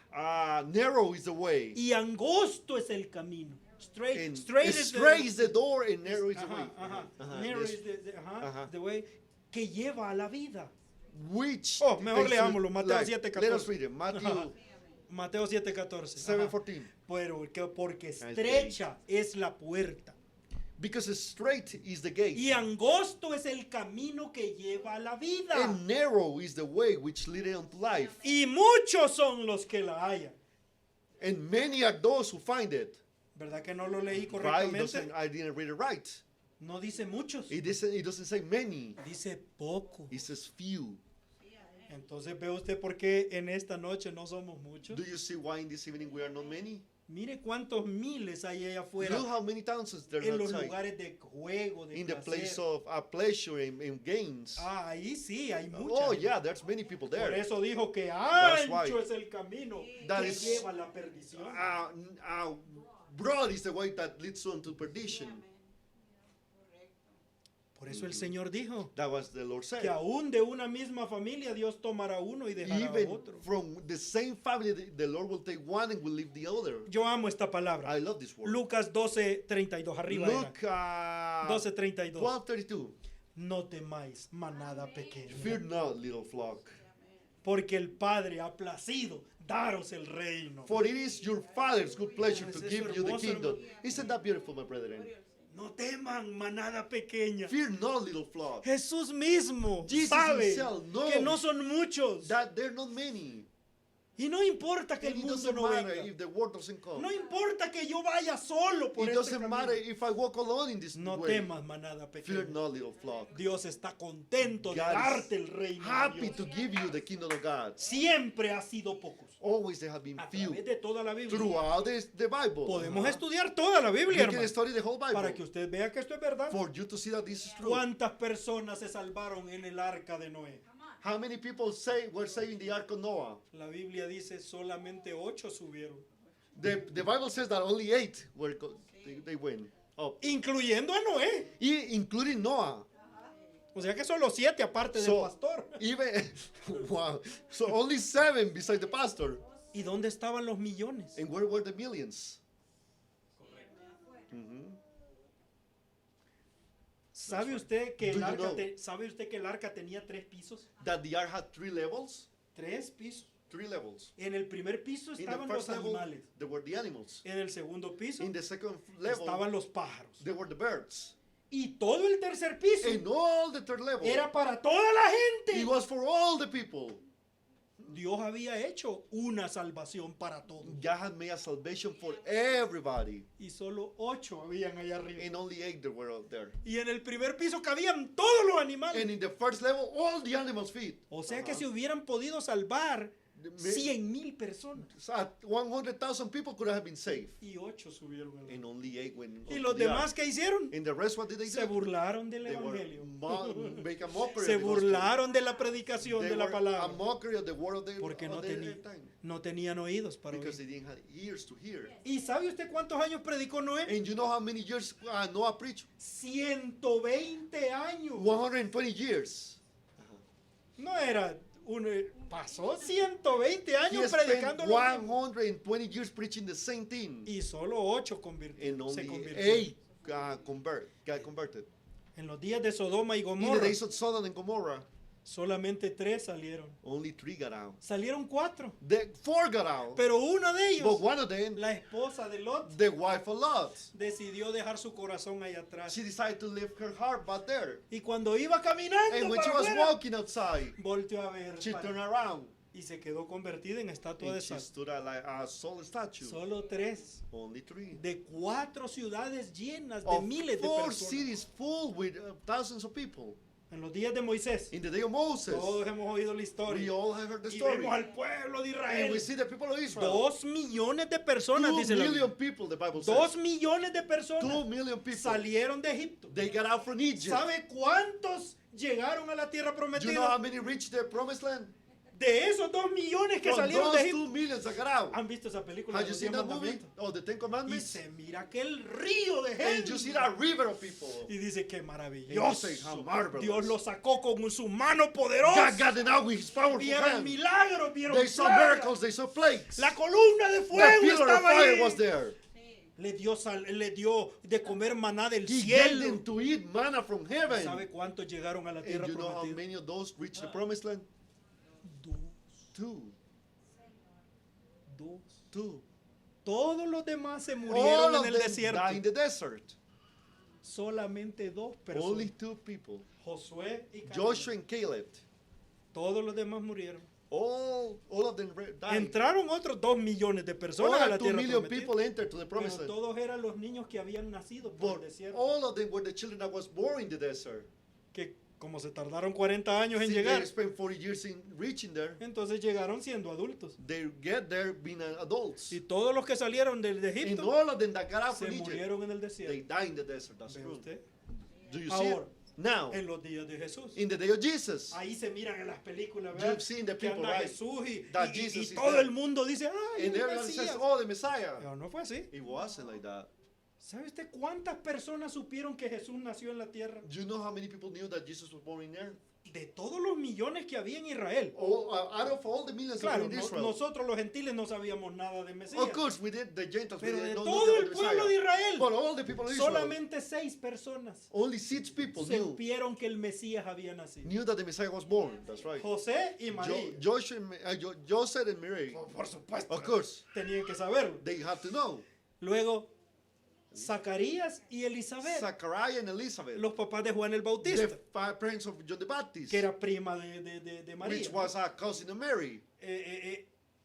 narrow is the way, y angosto es el camino. Straight, and straight straight is is the door, and narrow is the way. narrow Yes. is Ajá. the way que lleva a la vida. Which Oh, mejor they should leámoslo, Mateo like. 7:14. Let us read it. Matthew Ajá. Mateo 7:14. 7:14. Porque estrecha es la puerta Because straight is the gate, y angosto es el camino que lleva a la vida. and narrow is the way which leadeth unto life. Y muchos son los que la hallan. And many are those who find it. ¿Verdad que no lo leí Right? correctamente? I didn't read it right. No dice muchos, It doesn't say many. dice poco. It says few. Entonces ve usted por qué en esta noche no somos muchos. Do you see why in this evening we are not many? Mire cuántos miles hay allá afuera Look how many thousands there en are los outside. lugares de juego, de In the placer. place of pleasure and gains. Ah, ahí sí, hay muchos. Oh yeah, there's many people Por there. eso dijo que That's why. ancho es el camino That que is- lleva a la perdición. Broad is the way that leads on to perdition. Por eso el Señor dijo That was the Lord que said. aún de una misma familia Dios tomará uno y dejará a Even otro. from the same family, the Lord will take one and will leave the other. Yo amo esta palabra. I love this word. Lucas 12:32, arriba Luke era. 12:32. 12:32. No temáis, manada pequeña, Fear not, little flock, porque el Padre ha placido daros el reino. for it is your Father's good pleasure to Es eso give you the hermoso, kingdom. hermano. Isn't that beautiful, my brethren? No teman, manada pequeña. Fear not, little flock, Jesús mismo Jesus sabe himself knows que no son muchos. that there are not many. Y no importa que el And it mundo doesn't no matter venga. if the word doesn't come. No importa que yo vaya solo por It este doesn't camino. matter if I walk alone in this No way. temas, manada Fear pequeña. not, little flock. Dios está contento de God darte is el reino. de happy Dios. to give you the kingdom of God. Siempre ha sido pocos. Always there have been A few través de toda la Biblia. throughout the Bible. Podemos estudiar toda la We Biblia, can hermano, study the whole Bible para que usted vea que esto es verdad. for you to see that this is true. ¿Cuántas personas se salvaron en el arca de Noé? How many people were saved in the ark of Noah? La Biblia dice solamente 8 subieron, The Bible says that only 8 they went up, incluyendo a Noé. including Noah. O sea que solo 7 aparte del So pastor. even wow, so only 7 besides the pastor. ¿Y dónde estaban los millones? And where were the millions? ¿Sabe usted que Do el you arca, know? ¿sabe usted que el arca tenía 3 pisos? That the ark had 3 levels. 3 pisos. 3 levels. En el primer piso In the estaban los first level, animales. there were the animals. En el segundo piso In the second level, estaban los pájaros. there were the birds. Y todo el tercer piso And all the third level, era para toda la it gente. was for all the people. Dios había hecho una salvación para todos. God had made a salvation for everybody. Y solo 8 habían allá arriba. And only 8 there were out there. Y en el primer piso cabían todos los animales. And in the first level, all the animals feed. O sea que si hubieran podido salvar 100,000 personas. So 100,000 people could have been saved. Y 8 subieron al And arca. only 8 went Y up los to the demás ark. que hicieron And the rest, what did they se do? burlaron del They were evangelio. make a mockery Se of the gospel. burlaron de la predicación They de la were a palabra. mockery of the word of the, Porque no, of the time. no tenían oídos para Because oír. they didn't have ears to hear. ¿Y sabe usted cuántos años predicó Noé? And you know how many years Noah preached? 120 años. 120 years. No era pasó 120 He años spent predicando lo mismo. 120 years preaching the same thing. Y solo 8 And se only convirtieron. 8 got converted. En los días de Sodoma y In the Gomorra, days of Sodom and Gomorrah, solamente 3 salieron. only 3 got out. Salieron 4. The 4 got out. Pero uno de ellos, But one of them, la esposa de Lot, the wife of Lot, decidió dejar su corazón ahí atrás. she decided to leave her heart back there. Y cuando iba caminando And when she para was afuera, walking outside, volteó a ver she para- turned around. y se quedó convertida en estatua de and she sal. stood like a solid statue. Solo 3 Only 3. de 4 ciudades llenas de Of miles de 4 personas. cities full with thousands of people. En los días de Moisés, In the day of Moses, todos hemos oído la we historia. all have heard the Y story. vemos al pueblo de And Israel. we see the people of Israel. 2 millones de personas, 2 dice la million Biblia. people, the Bible 2 says. millones de 2 personas million people. salieron de Egipto. They got out from Egypt. ¿Sabe cuántos llegaron a la tierra Do you know how prometida? many reached the promised land? De esos 2 millones que From salieron de those Egipto. 2 millions that got out. ¿Han visto esa película? Have de you los seen 10 that movie? mandamientos? Oh, the Ten Y Commandments? se mira aquel río de And you see gente. that river of people. Y dice que And you maravilloso. say, how marvelous. Dios lo sacó con su mano God poderosa. got them out with his powerful Vieron hand. milagros, vieron They saw plagas. miracles, they saw plagues. La columna de The fuego pillar of estaba fire ahí. was there. Sí. Le dio de comer maná del He gave cielo. them to eat manna from heaven. ¿Sabe cuántos llegaron a la And tierra you know how prometida? many of those reached the promised land? 2. 2. 2. Todos los demás se All murieron of en el them desierto. died in the desert. Solamente 2 Only personas. 2 people. Josué y Caleb. Joshua and Caleb. Todos los demás murieron. All of them died. Entraron otros 2 millones de personas a All la 2 tierra million prometida. people entered to the Pero promised land. todos eran los niños que habían nacido por el But desierto. all of them were the children that was born in the desert. Que como se tardaron 40 años en See, llegar, they spent 40 years in reaching there. entonces llegaron siendo adultos. They get there being adults. Y todos los que salieron de And Egipto all of them that got out se from Egypt, murieron en el they desierto. died in the desert. That's ¿Ve true. usted? Do you see it? Ahora, Now, en los días de Jesús. in the day of Jesus, Ahí se miran en las películas, You've ¿verdad? seen the Que people, anda right? Jesús y That Jesus is todo there. el mundo dice, ay, and el everyone says, Mesías. oh, the Messiah. Pero no fue así. It wasn't like that. ¿Sabe usted cuántas personas supieron que Jesús nació en la tierra? Do you know how many people knew that Jesus was born in there? De todos los millones que había en Israel. Out of all the millions that Claro, were in Israel. nosotros los gentiles no sabíamos nada de Mesías. Of course, we did. The Gentiles, we Pero de didn't know todo nothing el about the pueblo de Messiah. Israel, But all the people of Israel, solamente 6 personas only 6 people supieron que el Mesías había nacido. knew that the Messiah was born. That's right. José y María. Joseph and Mary, Por supuesto. of course, Tenían que saberlo. they have to know. Luego, Zacarías y Elizabeth, Zachariah and Elizabeth, los papás de Juan el the Bautista, parents of John the Baptist, que era prima de María. which was a cousin of Mary,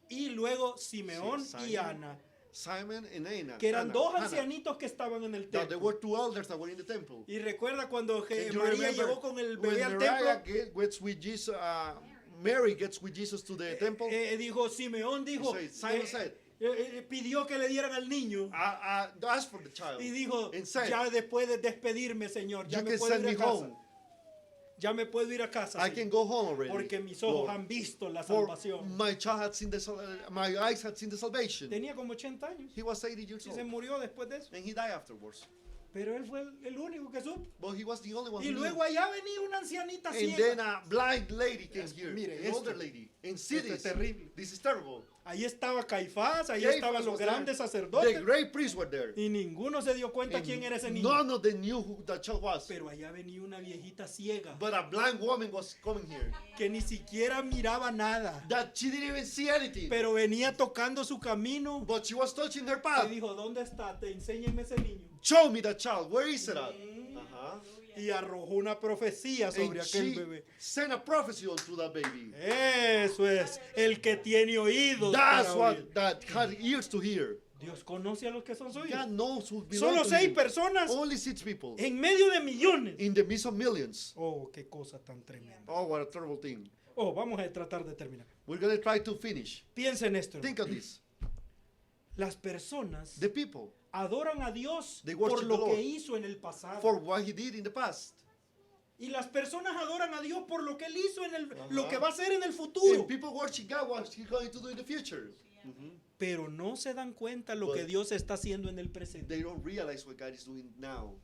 Y luego Simeón Sí, y Simon. Ana, Simon and Anna. que eran Anna, 2 Hannah. ancianitos que estaban en el That there templo. were 2 elders that were in the temple. Y recuerda cuando And you María remember llegó con el when bebé al Mariah templo, gets with Jesus, Mary gets with Jesus to the temple. dijo, Simeón dijo, Simon said, pidió que le dieran al niño. ask for the child. Y dijo, And said, ya después de despedirme, Señor, ya you me can puedo send ir me a casa. home. Ya me puedo ir a casa. I Señor, can go home already. porque mis ojos Lord. han visto la For salvación. my child had seen my eyes had seen the salvation. Tenía como 80 años He was 80 years y se old. murió después de eso. And he died afterwards. Pero él fue el único que supo. But he was the only one Y who knew. luego allá venía una ancianita And ciega. then a blind lady came here. Mire, An esto- older lady. And see esto es this. terrible. This is terrible. Ahí estaba Caifás, ahí Caiaphas estaban los was there. grandes The sacerdotes. great priests were there. Y ninguno se dio cuenta And quién era ese niño. none of them knew who that child was. Pero allá venía una viejita ciega But a blind woman was coming here. que ni siquiera miraba nada. That she didn't even see anything. Pero venía tocando su camino. But she was touching her Y path. dijo, ¿dónde está? Te enséñeme ese niño. Show me that child. Where is it at? Y arrojó una profecía sobre And aquel she bebé. sent a prophecy onto that baby. Eso es, el que tiene oídos That's para what oír. that had ears to hear. Dios conoce a los que son suyos. God knows who belong Solo to 6 him. personas Only 6 people. en medio de millones. In the midst of millions. Oh, qué cosa tan tremenda. Oh, what a terrible thing. Oh, vamos a tratar de terminar. We're going to try to finish. Piensa en esto. Think of this. Las personas The people, adoran a Dios They por worship lo the que Lord hizo en el pasado. for what he did in the past. Y las personas adoran a Dios por lo que él hizo en Ajá. lo que va a hacer en el futuro. And people worship God what he's going to do in the future. Pero no se dan cuenta lo But que Dios está haciendo en el presente. They don't realize what God is doing now,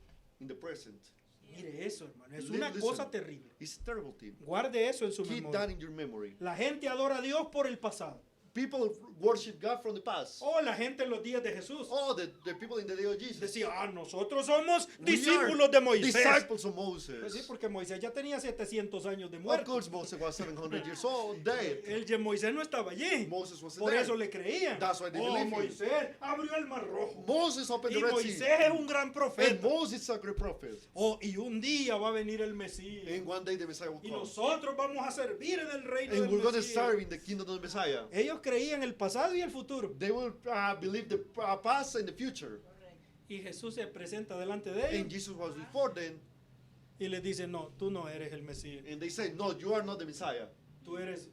in the present. Mire eso, hermano. Es Li- una listen. cosa terrible. It's a terrible thing. Guarde eso en su Keep memoria. that in your memory. La gente adora a Dios por el pasado. People worship God from the past. Oh, la gente en los días de Jesús Oh, the people in the day of Jesus. decía, nosotros somos We discípulos are de Moisés. disciples of Pues sí, Moses. porque Moisés ya tenía 700 años de Of muerto. course, Moses was 700 years old, dead. Moisés no estaba allí. Moses wasn't Por there. eso le creían. That's why they Oh, believe him. Moisés abrió el mar rojo. Moses opened Y the Red Moisés Sea. es un gran And profeta. Moses is a great prophet. Oh, y un día va a venir el Mesías. And one day the Messiah will Y come. nosotros vamos a servir en el reino And del we're going to Mesías. serve in the kingdom of the Messiah. Ellos creían el pasado y el futuro. They will believe the past and the future. Y Jesús se presenta delante de And ellos Jesus was before them. y les dice, no, tú no eres el Mesías. And they say, no, you are not the Messiah. Tú eres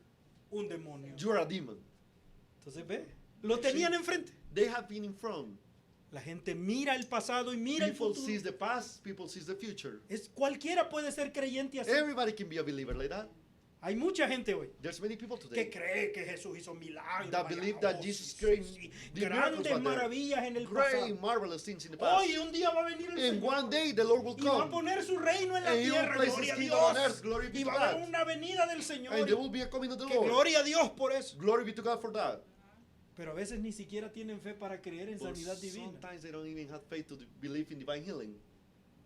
un demonio. You are a demon. Entonces ve, lo tenían enfrente. They have been in front. La gente mira el pasado y mira el People futuro. sees the past, people sees the future. Cualquiera puede ser creyente así. Everybody can be a believer like that. Hay mucha gente hoy There's many people que today cree que Jesús hizo milagros, that believe that Jesus sí, created sí, the miracles grandes out there. maravillas en el Great, pasado. marvelous things in the past. Hoy un día va a venir el And Señor one day the Lord will y va a come. poner su reino en la And he will tierra, place gloria a his kingdom on Dios. earth, glory be Y to va a haber God. una venida del Señor. And there will be a coming of the Que Lord. gloria a Dios por eso. Glory be to God for that. Pero a veces ni siquiera tienen fe para creer en But sanidad divina. sometimes they don't even have faith to believe in divine healing.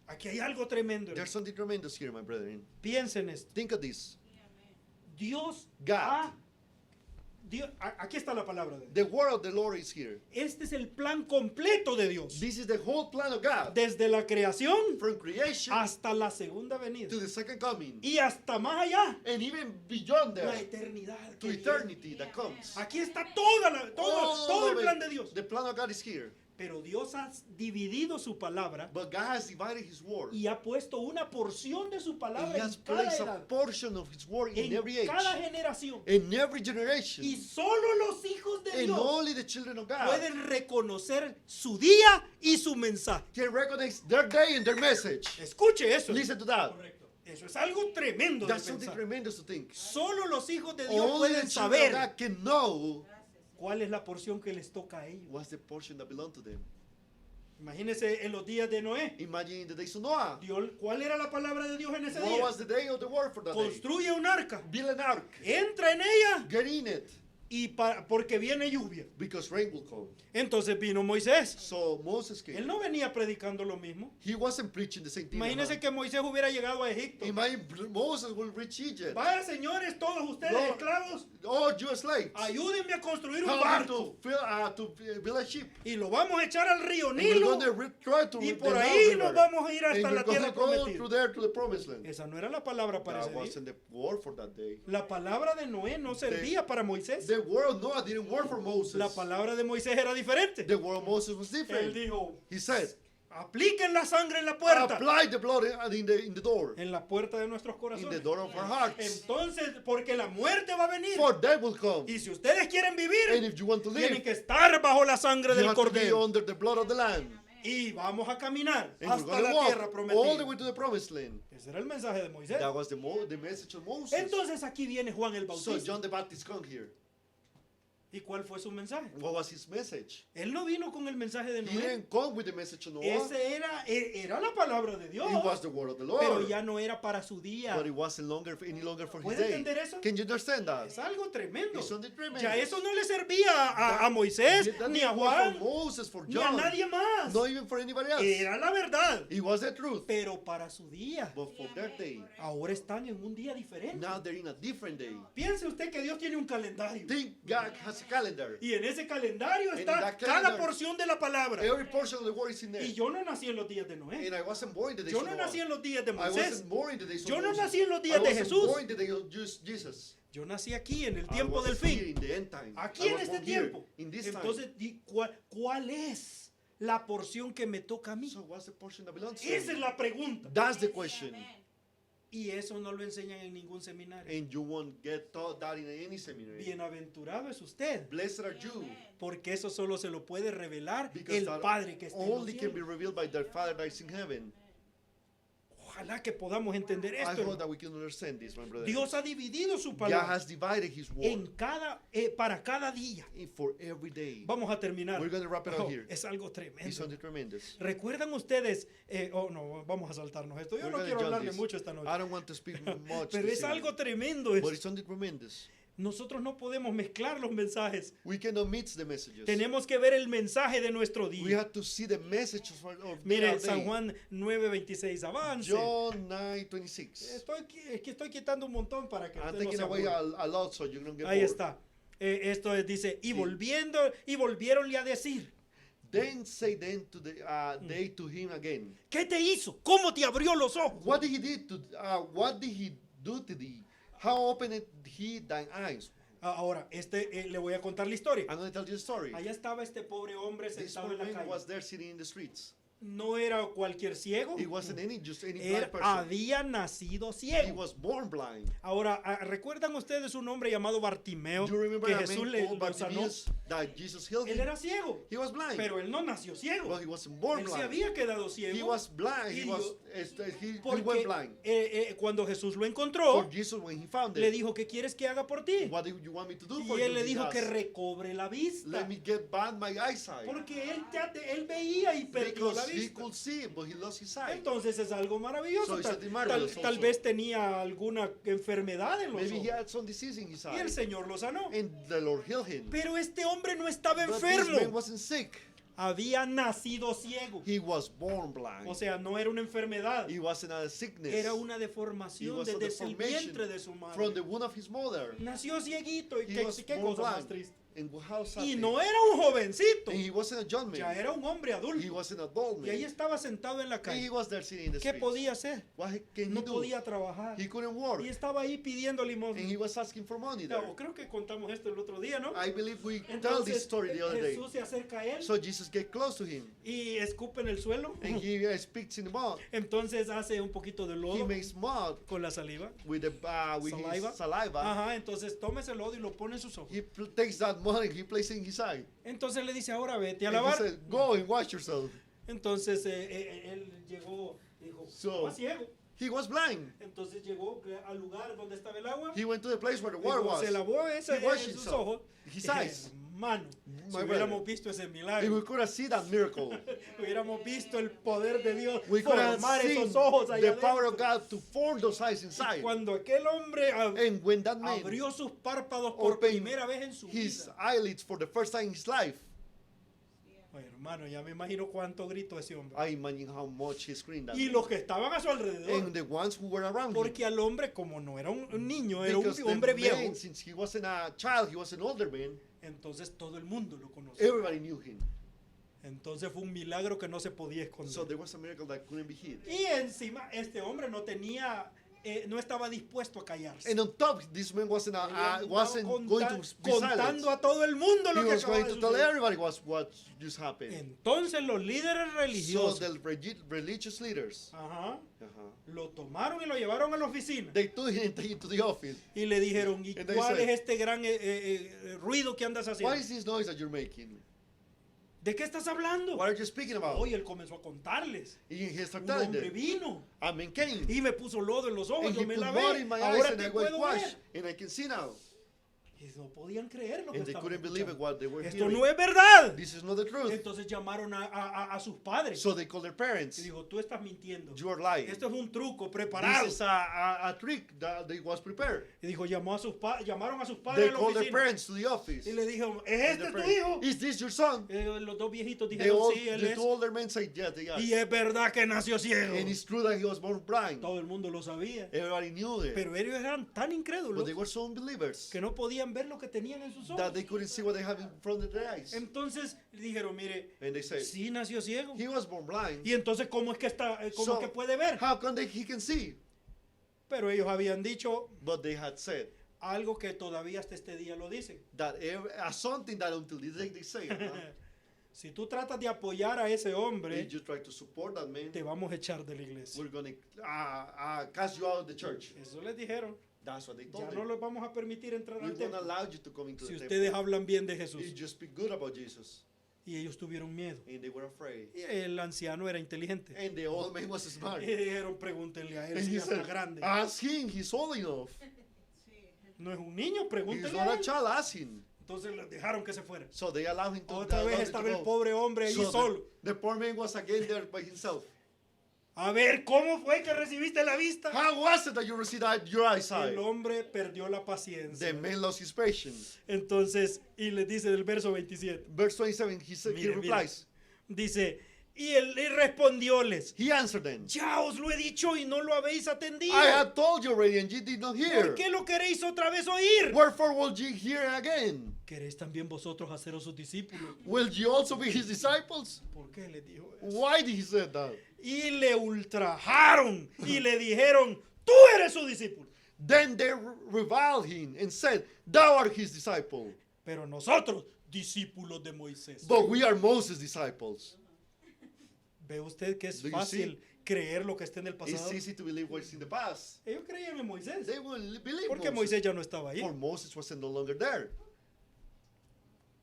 Aquí hay algo tremendo. There's something tremendous here, my brethren. Piensen esto. Think of this. Dios God. aquí está la palabra de Dios. The word of the Lord is here. Este es el plan completo de Dios. This is the whole plan of God. Desde la creación From creation hasta la segunda venida. to the second coming. Y hasta más allá. And even beyond La that, eternidad. to que eternity viene. that comes. Aquí está All todo el of plan it. de Dios. The plan of God is here. Pero Dios ha dividido su palabra But God has divided His word. y ha puesto una porción de su He palabra has en cada placed a edad, portion of His word in every en cada age, generación. in every generation. Y solo los hijos de And Dios only the children of God pueden reconocer su día y su mensaje. can recognize their day and their message. Escuche eso. Listen to that. Correcto. Eso es algo tremendo de That's something pensar. tremendous to think. Solo los hijos de Dios Only the pueden children of saber God can know cuál es la porción que les toca a ellos. what's the portion that belongs to them. Imagínense en los días de Noé. Imagine in the days of Noah. ¿Cuál era la palabra de Dios en ese What día? was the day of the word for that day? Construye un arca, Build an ark. entra en ella Get in it. y porque viene lluvia. Because rain will come. Entonces vino Moisés. So Moses Él came. no venía predicando lo mismo. He wasn't preaching the same thing. Imagínense que Moisés hubiera llegado a Egipto. Imagine Moses will reach Egypt. Vaya, señores, todos ustedes Lord, esclavos, Oh, you slaves. ayúdenme a construir un Help me barco to build a ship. y lo vamos a echar al río And we're Nilo going to try to y the por Nile ahí River. nos vamos a ir And hasta we're la going tierra to go prometida. through there to the promised land. Esa no era la palabra para That ese día. wasn't the word for that day. La palabra de Noé no servía para Moisés. The word of Noah didn't work for Moses. La palabra de Moisés era diferente. The word of Moses was Él different. dijo, He said, apliquen la sangre en la puerta. apply the blood in the door. En la puerta de nuestros In the corazones. door of our hearts. Entonces, porque la muerte va a venir. For that will come. Y si ustedes quieren And vivir, if you want to tienen live, que estar bajo la sangre you del have to be cordero. under the blood of the Lamb. Y vamos a caminar And we're hasta going la to tierra walk all the way prometida. to the promised land. Ese era el mensaje de Moisés. That was the message of Moses. Entonces aquí viene Juan el So Bautista. John the Baptist come here. ¿Y cuál fue su mensaje? What was his message? Él no vino con el mensaje de He Noé. didn't come with the message of Noah. Ese era la palabra de Dios. It was the word of the Pero Lord. ya no era para su día. But it wasn't any longer for his ¿Puede day. entender eso? Can you understand that? Es algo tremendo. It's something tremendous. Ya eso no le servía a Moisés, That ni a didn't work Juan, for Moses, for ni a John, nadie más. not even for anybody else. Era la verdad. It was the truth. Pero para su día. But for that day, Ahora están en un día diferente. now they're in a different day. Piense usted que Dios tiene un calendario. Think God has a calendar. Y en ese calendario in está that cada calendar, porción de la palabra. Every portion of the word is in there. Y yo no nací en los días de Noé. And I wasn't born in the days Yo of no Noah. nací en los días de I Moisés. wasn't born in the days of Yo no Moses. nací en los I días de wasn't Jesús. born in the day of Jesus. Yo nací aquí en el I tiempo was del here fin. in the end time. Aquí I en was este born here, tiempo. in this time. Entonces, ¿cuál es la porción que me toca a mí? So what's the portion that belongs to Esa es me? la pregunta. That's the question. Y eso no lo enseñan en ningún seminario. And you won't get taught that in any seminary. Bienaventurado es usted, Blessed are you, porque eso solo se lo puede revelar because el that Padre que está en los only can be cielos. revealed by their Father that is in heaven. Ojalá que podamos entender I esto. hope hermano. that we can understand this, my brother. Dios ha dividido su God palabra has divided His en word para cada día. for every day. Vamos a terminar. We're going to wrap it up here. Es algo It's tremendo. something tremendous. ¿Recuerdan ustedes? No, vamos a saltarnos esto. Yo We're no gonna quiero jump hablarle this. mucho esta noche. I don't want to speak much Pero this es algo evening, tremendo but eso. it's something tremendous. Nosotros no podemos mezclar los mensajes. We cannot mix the messages. Tenemos que ver el mensaje de nuestro We día. have to see the message of our Mire, day. San Juan 9:26, avance. John 9:26. Es que estoy quitando un montón para que I'm usted no taking se away aburra. a lot so you don't get Ahí bored. está. Esto dice, y Sí. volvieronle a decir, Then say then to they to him again, ¿qué te hizo? ¿Cómo te abrió los ojos? what did he do to thee? How opened he thine eyes? Ahora, le voy a contar la historia. I'm going to tell you the story. Allá estaba este pobre hombre This sentado poor en la man calle. was there sitting in the streets. No era cualquier ciego. He wasn't just any blind person. Había nacido He ciego. was born blind. Ahora, ¿recuerdan ustedes un hombre llamado Bartimeo Do you remember que a Jesús man le called lo sanó? Bartimaeus that Jesus healed Él him? era ciego, He was blind. pero él no nació ciego. Well, he wasn't born Él se blind. había quedado He ciego. was blind. Y He was Dios- he Porque went blind. Cuando Jesús lo For encontró, Jesus, when he found le it, dijo, ¿qué quieres que haga por ti? what do you want me to do for Y you? él le He dijo que asked. recobre la vista. Let me get back my eyesight. Porque él veía y perdió la Because he vista. could see, but he lost his sight. Entonces es algo maravilloso. So it's Tal, something marvelous tal also. vez tenía alguna enfermedad en los Maybe he ojos. had some disease in his Y el eye. Señor lo sanó. And the Lord healed him. Pero este hombre no estaba But this man enfermo. wasn't sick. Había nacido ciego. He was born blind. O sea, no era una enfermedad. He wasn't a sickness. Era una He deformación was a desde el deformation vientre de su from the madre. womb of his mother. Nació cieguito. Y He was qué born cosa más blind. triste. And how sad Y it no is. era un jovencito. And he wasn't a young Ya man. era un hombre He adulto. was an adult Y ahí man. estaba sentado en la And he calle. was there sitting in the ¿Qué streets. podía hacer? What can No he do? podía trabajar. He couldn't work. Y estaba ahí pidiendo limosna. And he was asking for money there. No, creo que contamos esto el otro día, ¿no? I believe we tell Entonces, this story the other day. Jesús se acerca a él So Jesus get close to him. y escupe en el suelo. And he speaks in the mouth. Entonces hace un poquito de He lodo makes mud con la saliva. with Saliva. his saliva. Ajá, entonces toma ese lodo y lo pone en sus ojos. He takes that mud and he places it in his eye. Entonces le dice, ahora vete a And he lavar. said, go and wash yourself. Entonces él llegó, dijo, So- estaba ciego. He was blind. Entonces llegó al lugar donde estaba el agua. He went to the place where the water Dijo, was. se lavó He washed sus himself. ojos. His Dije, eyes. Hermano, si My hubiéramos brother. visto ese And we milagro, could have seen that miracle. hubiéramos visto el poder de Dios We could have formar seen esos ojos allá the power of adentro. God to form those eyes inside. Cuando aquel hombre And when that man abrió sus párpados por opened primera vez en su his vida. eyelids for the first time in his life, Ay, hermano, ya me imagino cuánto gritó ese hombre. I imagine how much he screamed that. Y los que estaban a su alrededor. And the ones who were around him. Porque al hombre, como no era un niño, era un Because the hombre man, viejo. since he wasn't a child, he was an older man, Entonces todo el mundo lo conocía. everybody knew him. Entonces fue un milagro que no se podía So esconder. there was a miracle that couldn't be hid. Y encima este hombre no tenía, no estaba dispuesto a callarse. And on top, this man wasn't Él wasn't estaba going to be silent. contando a todo el mundo He lo que was acababa going de to tell suceder. everybody what just happened. Entonces los líderes So religiosos the religious leaders, ajá, lo tomaron y lo llevaron a la oficina. they took him into the office. Y le dijeron, ¿y And they cuál said, es este gran ruido que andas What haciendo? is this noise that you're making? ¿De qué estás hablando? What are you speaking about? Hoy él comenzó a contarles. And he started Un telling hombre them, vino a man came. y me puso lodo en los ojos, And yo he me put mud lavé, in my eyes ahora and I te was puedo washed. ver. And I can see now. Y no podían creer lo que And they estaban couldn't believe it escuchando. what they were Esto hearing. no es verdad. This is not the truth. Entonces llamaron a sus padres So they called their y parents. dijo, tú estás mintiendo. You are lying. Esto es un truco preparado. This is a trick that they was prepared. Y dijo, llamaron a sus They padres a la called their oficina. parents to the office. Y le dijo, ¿es And este their tu parents, hijo? is this your son? Los dos viejitos The, dijeron, old, sí, él the es. two older men said, yes, they are. Y es verdad que nació ciego. And it's true that he was born blind. Todo el mundo lo sabía. Everybody knew it. Pero ellos eran tan incrédulos But they were so unbelievers que no podían ver lo que tenían en sus that ojos. they couldn't see what they have in front of their eyes. Entonces dijeron, mire, And they said, sí nació ciego. he was born blind. Y entonces, ¿cómo es que cómo So, es que puede ver? How come he can see? Pero ellos habían dicho But they had said algo que todavía hasta este día lo dicen. that something that until this day they say, Si tú tratas de apoyar a ese if hombre, you try to support that man, te vamos a echar de la iglesia. we're going to cast you out of the church. Eso les dijeron. That's what they Ya told no them. les vamos a permitir entrar We al won't templo allow you to come into si the ustedes temple. hablan bien de Jesús. You just speak good about Jesus. Y ellos tuvieron miedo. And they were afraid. Y el anciano era inteligente. And the old man was smart. Y dijeron, pregúntenle a él And si he ya está said, grande. ask him, he's old enough. Sí. No es un niño, He's pregúntenle not a a él. child, ask him. Entonces le dejaron que se fuera. So they allowed him to Otra vez allowed him estaba to el go. pobre hombre allí So solo. the poor man was again there by himself. A ver, ¿cómo fue que recibiste la vista? How was it that you received your eyesight? El hombre perdió la paciencia. The man lost his patience. Entonces, y le dice del verso 27. Verse 27, he said, he Mire, mire. replies. Dice, y él respondióles, He answered them. ya os lo he dicho y no lo habéis atendido. I had told you already, and you did not hear. ¿Por qué lo queréis otra vez oír? Wherefore will ye hear again? ¿Queréis también vosotros haceros sus discípulos? Will you also be his disciples? ¿Por qué le dijo eso? Why did he say that? Y le ultrajaron y le dijeron, tú eres su discípulo. Then they reviled him and said, thou art his disciple. Pero nosotros, discípulos de Moisés. But we are Moses' disciples. ¿Ve usted que es Do you fácil creer lo que está en el It's pasado? easy to believe what's in the past. Ellos creían en Moisés. They will believe Porque Moisés ya no estaba ahí. For Moses was no longer there.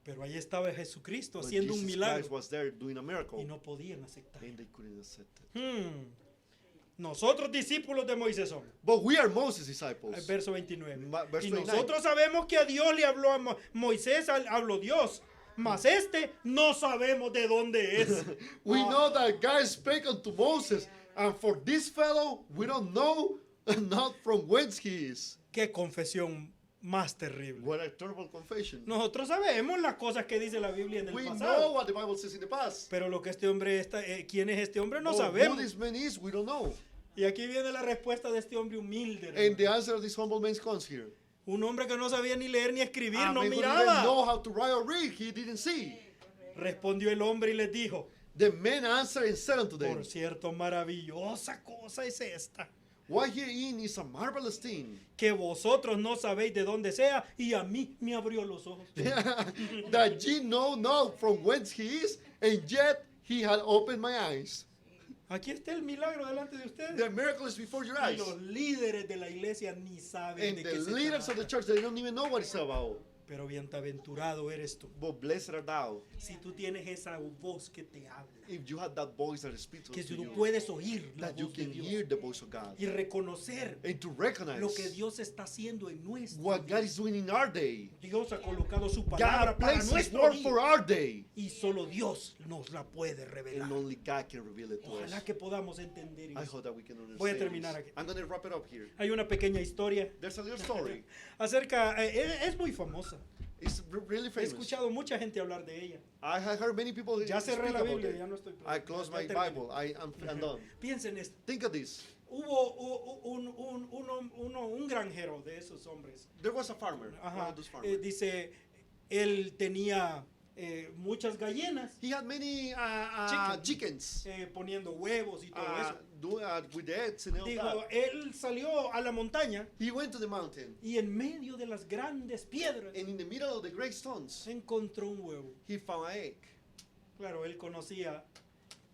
Pero ahí estaba Jesucristo But haciendo un Jesus milagro. Christ was there doing a miracle. Y no podían aceptar. And they couldn't accept it. Nosotros discípulos de Moisés somos. But we are Moses' disciples. Verso 29. Verse Y 29. nosotros sabemos que a Dios le habló a Moisés, habló Dios. Mas este no sabemos de dónde es. We know that God spake unto Moses, and for this fellow, we don't know not from whence he is. Qué confesión más terrible. What a terrible confession. Nosotros sabemos las cosas que dice la Biblia en el We know pasado. what the Bible says in the past. Pero lo que este hombre está, quién es este hombre no But who sabemos. this man is, we don't know. Y aquí viene la respuesta de este hombre humilde. And hermano. the answer of this humble man comes here. Un hombre que no sabía ni leer ni escribir, I no mean, who didn't miraba. know how to write or read, he didn't see. Respondió el hombre y les dijo, The man answered and said unto them, por cierto, maravillosa cosa es esta, what herein is a marvelous thing, que vosotros no sabéis de dónde sea, y a mí me abrió los ojos. that ye know not from whence he is, and yet he had opened my eyes. Aquí está el milagro delante de ustedes. The miracle is before your Y eyes. los líderes de la iglesia ni saben And de the qué se leaders of the trata. church, they don't even know what it's about. Pero bienaventurado eres tú. But blessed art thou, Si tú tienes esa voz que te habla, if you have that voice that speaks que to tú you, puedes oír la that you voz de can Dios hear the voice of God, y reconocer and to recognize lo que Dios está haciendo en nuestro what día. God is doing in our day. Dios ha colocado su palabra God para placed His nuestro word día for our day, y solo Dios nos la puede revelar. and only God can reveal it to us. Ojalá que podamos entender I eso. hope that we can Voy a understand terminar this. aquí. I'm going to wrap it up here. Hay una pequeña historia There's a little story. acerca, es muy famosa. It's really He famous. escuchado mucha gente hablar de ella. I have heard many people Ya speak cerré la about Biblia, it. ya no estoy. I closed ya my terminé. Bible. I'm done. Piensen esto. Think of this. Hubo un granjero de esos hombres. There was a farmer, one Ajá. of those farmers. Dice, él tenía muchas gallinas He had many chickens poniendo huevos y todo eso. with the eggs and all Digo, that. él salió a la montaña He went to the mountain, y en medio de las grandes piedras and in the middle of the great stones, encontró un huevo. he found an egg. Claro, él conocía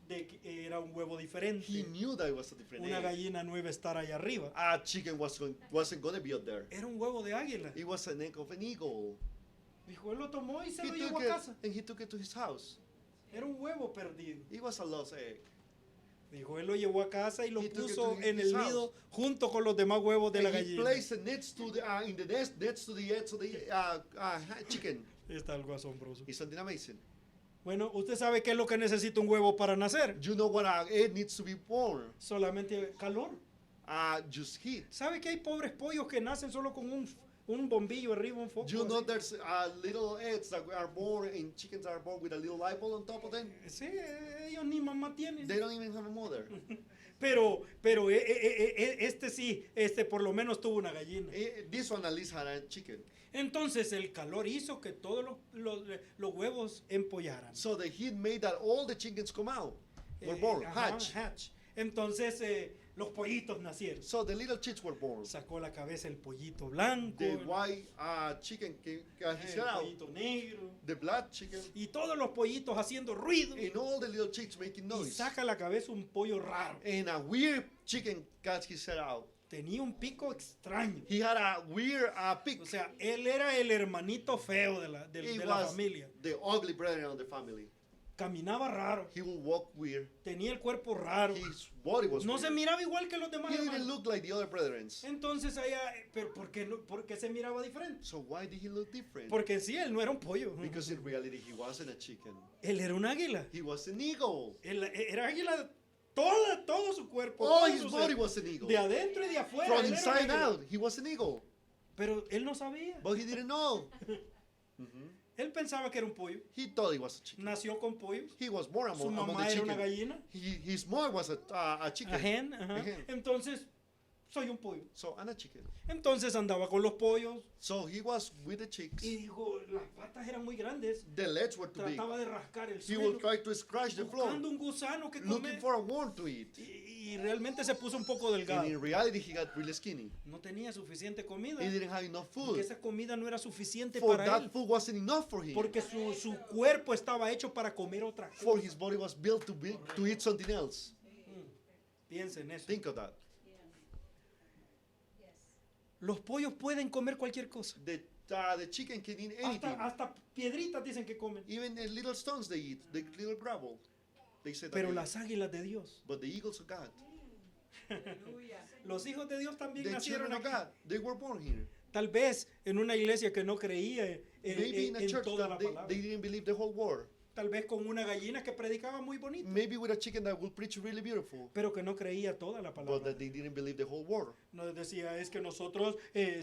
de que era un huevo diferente. He knew that it was a different Una egg. gallina no iba a estar allá arriba. A chicken wasn't going to be up there. Era un huevo de águila. It was an egg of an eagle. Dijo, él lo tomó y se He lo took llevó a it, casa. and he took it to his house. Era un huevo perdido. It was a lost egg. Dijo, él lo llevó a casa y lo He took it puso to en his el house. nido junto con los demás huevos de la And he gallina. placed it next to the in the nest next to the eggs of the chicken. Está algo asombroso. It's something amazing. Bueno, usted sabe qué es lo que necesita un huevo para nacer. You know what an egg needs to be born? Solamente calor. Just heat. ¿Sabe que hay pobres pollos que nacen solo con un bombillo arriba, un foco? You know así? there's little eggs that are born and chickens are born with a little light bulb on top of them. Sí, ellos ni mamá tienen. They don't even have a mother. Pero este sí, por lo menos tuvo una gallina. This one at least had a chicken. Entonces el calor hizo que todos los huevos empollaran. So the heat made that all the chickens come out. Were born, Ajá, hatch. Entonces los pollitos nacieron. So the little chicks were born. Sacó la cabeza el pollito blanco, The white chicken got his el head out. pollito negro, The black chicken. y todos los pollitos haciendo ruido. And all the little chicks making Y noise. saca la cabeza un pollo raro. And a weird chicken got his head out. Tenía un pico extraño. He had a weird pick. O sea, él era el hermanito feo de la He la was familia. the ugly brother of the family. Caminaba raro. He would walk weird. Tenía el cuerpo raro. His body was No weird. se miraba igual que los demás He didn't hermanos. look like the other brethren. Entonces allá, pero ¿por qué se miraba diferente? So why did he look different? Porque sí, él no era un pollo. Because in reality he wasn't a chicken. Él era un águila. He was an eagle. Él era águila todo su cuerpo, All todo his su body ser, was an eagle. de adentro y de afuera. From él era inside un águila. out, he was an eagle. Pero él no sabía. But he didn't know. Él pensaba que era un pollo. He thought he was a chicken. Nació con pollos. He was more Su among mamá the era una chicken. gallina. His mother was a chicken. A hen, ajá. A hen. Entonces, soy un pollo. So, I'm a chicken. Entonces andaba con los pollos So he was with the chicks. y dijo, las patas eran muy grandes. The legs were too big. Trataba de rascar el He would suelo, try to scratch the floor, buscando un gusano que looking comer. for a worm to eat. Y realmente se puso un poco delgado. And in reality, he got really skinny. No tenía suficiente comida. He didn't have enough Porque food. esa comida no era suficiente For para that él. food wasn't enough for him. Porque su cuerpo estaba hecho para comer otra For cosa. his body was built to eat something else. Piensa en eso. Think of that. Yes. Los pollos pueden comer cualquier cosa. The chicken can eat anything. Hasta piedritas dicen que comen. Even the little stones they eat, the little gravel. They say that Pero they las águilas de Dios, eat. But the eagles of God, Aleluya. los hijos de Dios también the nacieron children of aquí. God, they were born here. Tal vez en una iglesia que no creía Maybe in a en church toda la that palabra. they didn't believe the whole word. Tal vez con una gallina que predicaba muy bonito, Maybe with a chicken that will preach really beautiful, pero que no creía toda la but palabra. that they didn't believe the whole word. Nos decía, es que nosotros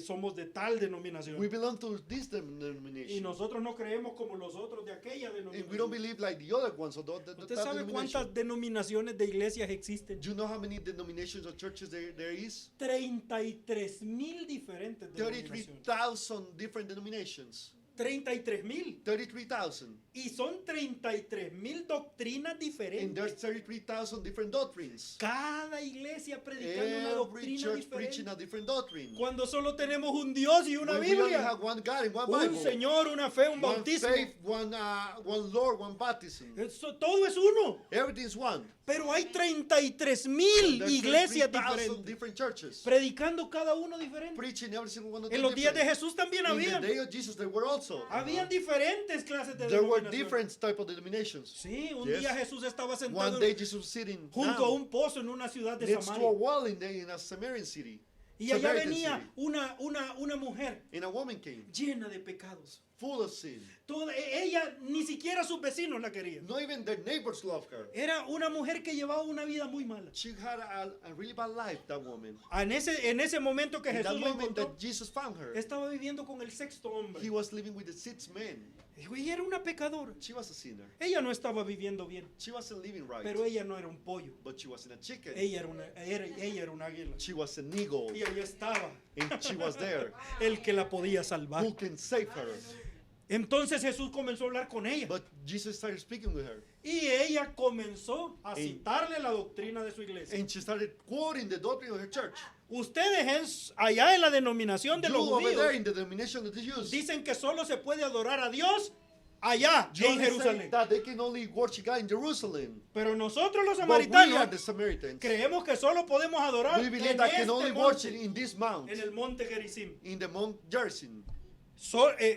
somos de tal denominación. We belong to this Y denomination, nosotros no creemos como los otros de aquella and we don't denominación. believe like the other ones. ¿Usted sabe cuántas denominaciones de iglesias existen? Do you know how many denominations of churches there is? 33,000 diferentes denominaciones. 33,000 different denominations. 33,000. 33,000. Y son 33,000 doctrinas And there's diferentes. 33,000 different doctrines. Cada iglesia predicando una Every doctrina church preaching diferente. a different doctrine. Cuando solo tenemos un Dios y una When we only Biblia. have one God and one Un Bible. Señor, una fe, un One bautismo. faith, one Lord, one baptism. Todo es uno. Everything's one. Pero hay 33,000 There's iglesias 33,000 diferentes. different churches. predicando cada uno diferente. Preaching every single one of En them los días de different. Jesús también In había. the day of Jesus, there were also. Habían diferentes clases de There were denominaciones. different type of denominations. Sí, un Yes. día Jesús estaba One sentado day Jesus was sitting junto down a un pozo en una ciudad de next to a Samaria. wall in a Samaritan city. Y allá Samaritan venía city. una mujer And a woman came, llena de pecados. full of sin. Ella ni siquiera sus vecinos la querían. Not even their neighbors loved her. Era una mujer que llevaba una vida muy mala. She had a really bad life, that woman. En ese momento que In that Jesús lo moment encontró, that Jesus found her, estaba viviendo con el sexto hombre. he was living with the sixth man. Dijo, ella era una pecadora. She was a sinner. Ella no estaba viviendo bien, She wasn't living right. pero ella no era un pollo. But she wasn't a chicken. Ella era un águila. She was an eagle. Y ahí estaba And she was there. el que la podía salvar. Who can save her? Entonces Jesús comenzó a hablar con ella. But Jesus started speaking with her. Y ella comenzó a citarle la doctrina de su iglesia. And she started quoting the doctrine of her church. Ustedes allá en la denominación de You los over there judíos in the denomination of the Jews. dicen que solo se puede adorar a Dios allá You en only say Jerusalén. that they can only worship God in Jerusalem. Pero nosotros los But we are samaritanos the Samaritans. creemos que solo podemos adorar We en believe that can este only worship monte, in this mount, en el monte Gerizim. in the Mount Gerizim.